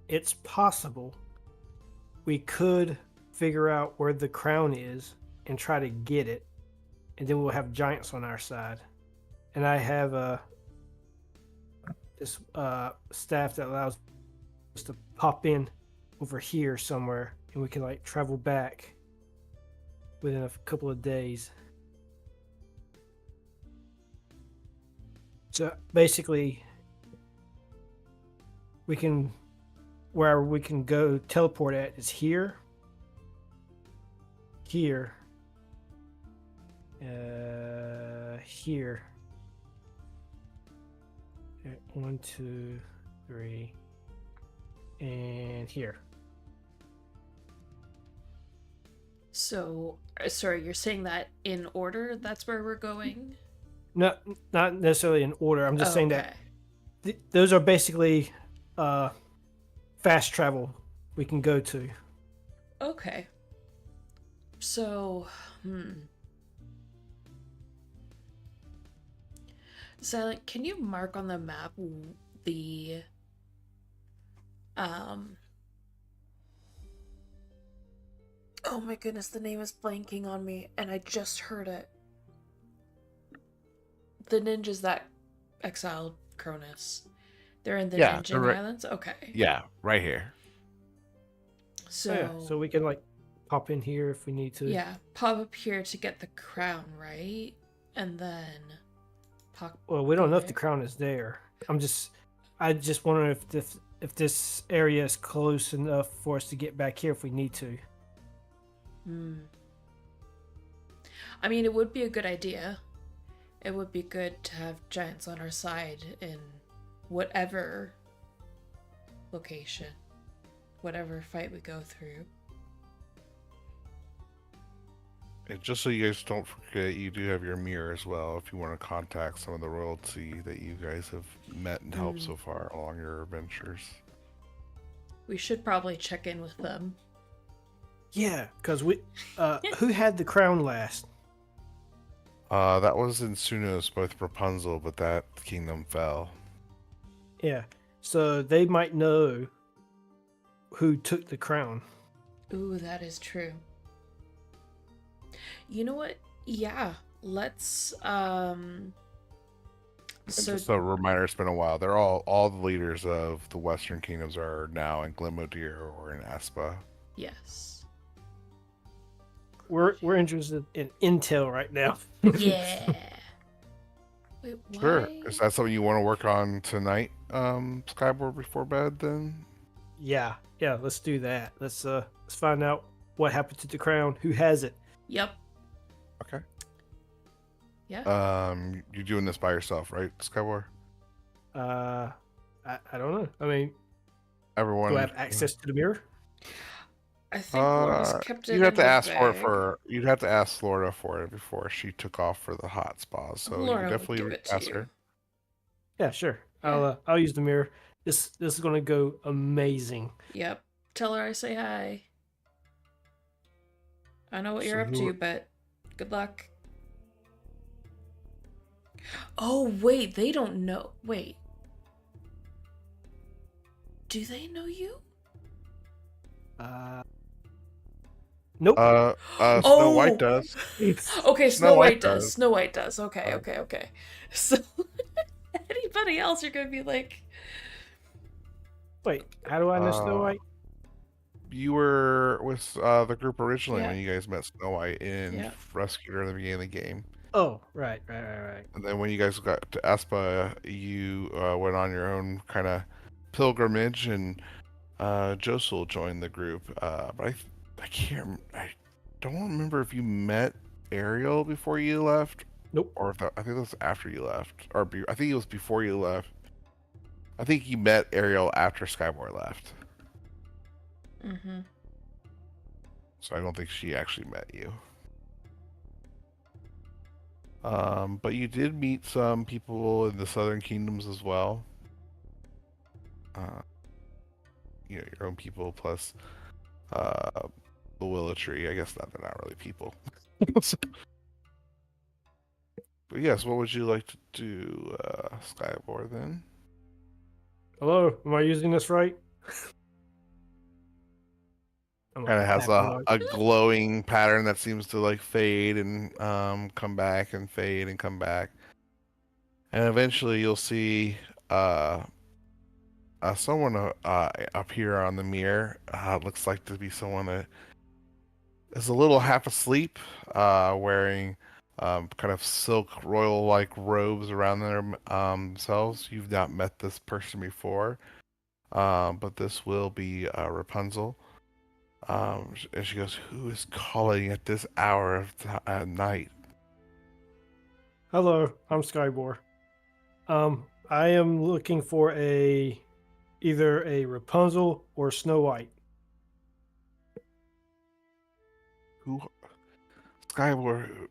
It's possible we could figure out where the crown is and try to get it, and then we'll have giants on our side. And I have this staff that allows us to pop in over here somewhere, and we can like travel back within a couple of days. So basically, where we can go teleport at is here, here, here. 1, 2, 3, and here. So, sorry, you're saying that in order? That's where we're going? No, not necessarily in order. I'm just saying that those are basically fast travel we can go to. Okay. So, Silent, can you mark on the map the Oh my goodness, the name is blanking on me, and I just heard it. The ninjas that exiled Cronus. They're in the Ninja Islands? Okay. Yeah, right here. So, yeah, so we can like pop in here if we need to. Yeah, pop up here to get the crown, right? And then pop. Well, we don't know if the there. crown is there. I just wonder if this area is close enough for us to get back here if we need to. I mean, it would be a good idea. It would be good to have giants on our side in whatever location, whatever fight we go through. And just so you guys don't forget, you do have your mirror as well if you want to contact some of the royalty that you guys have met and helped so far along your adventures. We should probably check in with them. Yeah, because we who had the crown last? That was in Sunos with Rapunzel, but that kingdom fell. Yeah, so they might know who took the crown. Ooh, that is true. You know what? Yeah, let's So just a reminder, it's been a while. They're all the leaders of the Western Kingdoms are now in Glimmodir or in Aspa. yes. We're interested in intel right now. Yeah. Wait, why? Sure. Is that something you want to work on tonight, Skyboard, before bed then? Yeah, let's do that. Let's find out what happened to the crown, who has it. Yep. Okay. Yeah. You're doing this by yourself, right, Skywar? I don't know. I mean, Everyone. do I have access to the mirror? I think Laura's kept it. You'd have in to the ask bag. you'd have to ask Florida for it before she took off for the hot spas. So Laura you will definitely give it to ask you. her. Yeah, sure. Yeah. I'll use the mirror. This is gonna go amazing. Yep. Tell her I say hi. I know what you're So up to, but good luck. Oh, wait, they don't know. Wait. Do they know you? Nope. Snow White does. Okay, Snow White does. Snow White does. Okay, Oh. okay. So, anybody else, you're gonna be like, Wait, how do I know Snow White? You were with the group originally Yeah. when you guys met Snow White and Yeah. rescued her at the beginning of the game. Oh, right. And then when you guys got to Aspa, you went on your own kind of pilgrimage, and Josul joined the group. But I don't remember if you met Ariel before you left. Nope. Or if I think that was after you left, I think it was before you left. I think you met Ariel after Skywar left. mm-hmm. So I don't think she actually met you. But you did meet some people in the Southern Kingdoms as well. Your own people plus the Willow Tree. I guess they're not really people. But yes, what would you like to do, Skybor, then? Hello, am I using this right? Kind of has a glowing pattern that seems to like fade and come back and fade and come back. And eventually you'll see someone up here on the mirror. Looks like to be someone that is a little half asleep, wearing kind of silk royal-like robes around themselves. You've not met this person before, but this will be Rapunzel. And she goes, "Who is calling at this hour of night?" Hello, I'm Skybor. I am looking for either a Rapunzel or Snow White. Who? Skybor,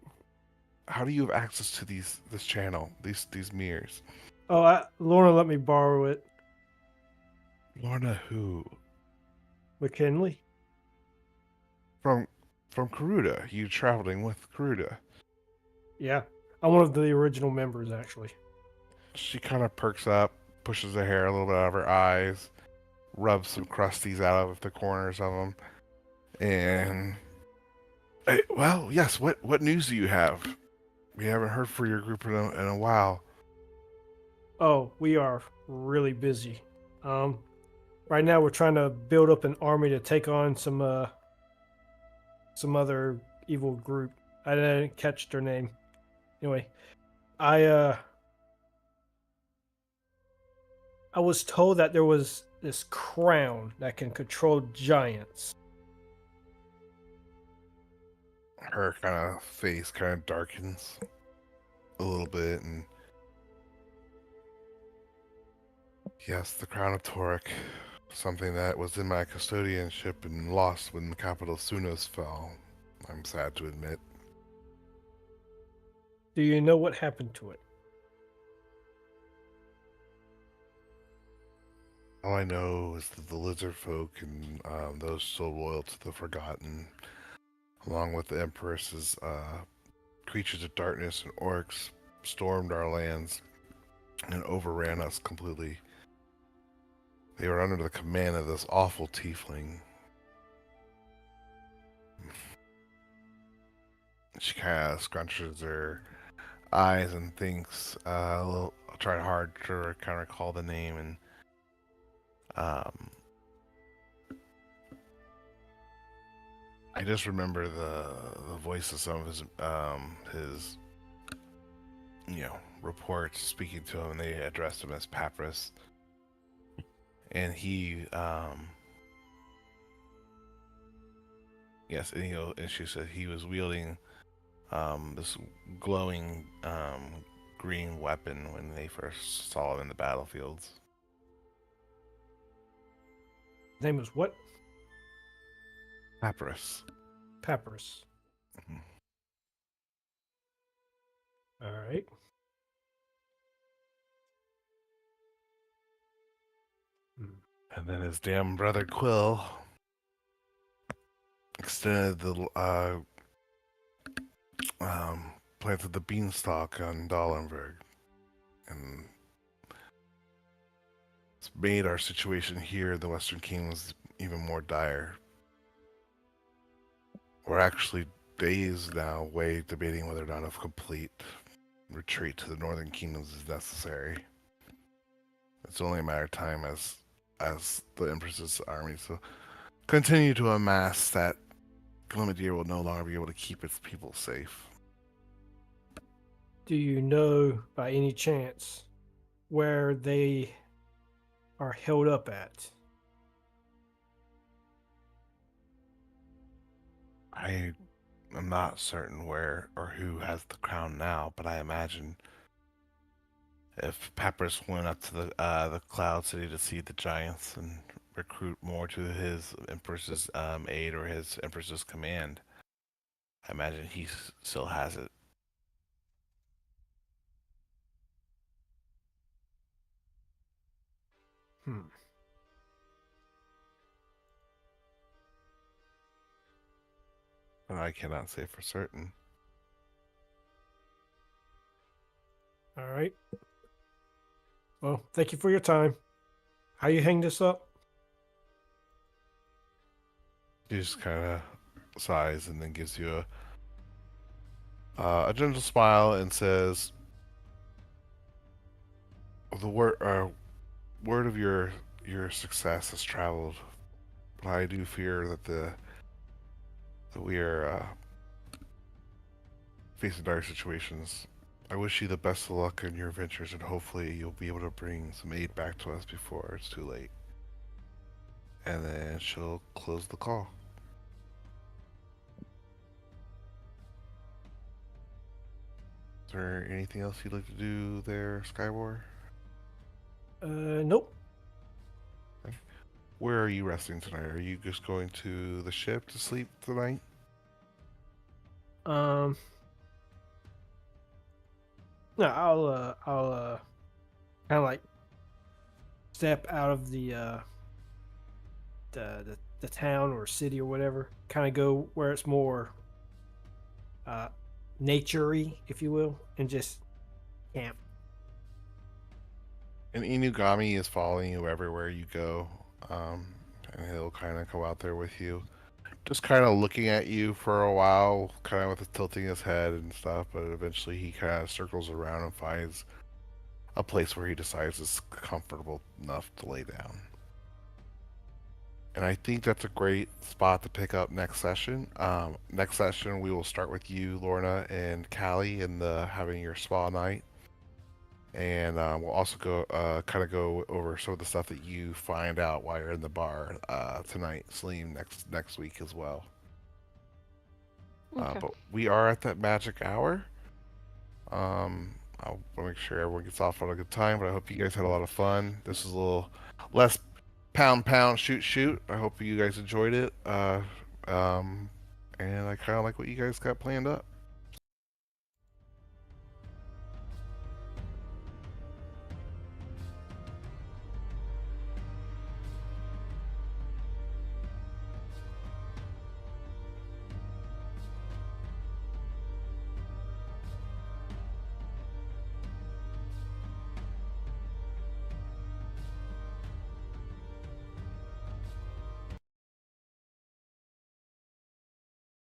how do you have access to this channel, these mirrors? Oh, Lorna let me borrow it. Lorna who? McKinley? From Karuda. You traveling with Karuda. Yeah, I'm one of the original members, actually. She kind of perks up, pushes her hair a little bit out of her eyes, rubs some crusties out of the corners of them, and Well, yes. What news do you have? We haven't heard from your group in a while. Oh, we are really busy. Right now we're trying to build up an army to take on some other evil group. I didn't catch their name. Anyway, I I was told that there was this crown that can control giants. Her kind of face kind of darkens a little bit, and yes, the crown of Torek, something that was in my custodianship and lost when the capital Sunos fell. I'm sad to admit. Do you know what happened to it? All I know is that the lizard folk and those so loyal to the Forgotten, along with the Empress's creatures of darkness and orcs, stormed our lands and overran us completely. They were under the command of this awful tiefling. She kind of scrunches her eyes and thinks a little, tried hard to kind of recall the name, and I just remember the voice of some of his reports speaking to him, and they addressed him as Papyrus, and he yes, and she said he was wielding this glowing green weapon when they first saw him in the battlefields. His name was what? Papyrus. Papyrus. Mhm. All right. And then his damn brother Quill extended the planted the beanstalk on Dahlenberg, and it's made our situation here in the Western Kingdoms even more dire. We're actually days now away debating whether or not a complete retreat to the Northern Kingdoms is necessary. It's only a matter of time as the Empress's army so continue to amass that Glimmedeer will no longer be able to keep its people safe. Do you know by any chance where they are held up at? I am not certain where or who has the crown now, but I imagine if Papyrus went up to the Cloud City to see the giants and recruit more to his Empress's aid or his Empress's command, I imagine he still has it. But I cannot say for certain. All right. Well, thank you for your time. How you hang this up? He just kind of sighs and then gives you a gentle smile and says, "The word of your success has traveled, but I do fear that we are facing dire situations. I wish you the best of luck in your ventures, and hopefully you'll be able to bring some aid back to us before it's too late." And then she'll close the call. Is there anything else you'd like to do there, Skywar? Nope. Where are you resting tonight? Are you just going to the ship to sleep tonight? No, I'll kind of like step out of the town or city or whatever. Kind of go where it's more nature-y, if you will, and just camp. And Inugami is following you everywhere you go, and he'll kind of go out there with you. just kind of looking at you for a while, kind of with tilting his head and stuff. But eventually, he kind of circles around and finds a place where he decides it's comfortable enough to lay down. And I think that's a great spot to pick up next session. Next session, we will start with you, Lorna, and Callie in the having your spa night. And we'll also go kind of go over some of the stuff that you find out while you're in the bar tonight, Celine, next week as well. Okay. But we are at that magic hour. I'll make sure everyone gets off on a good time, but I hope you guys had a lot of fun. This is a little less pound, shoot. I hope you guys enjoyed it. And I kind of like what you guys got planned up.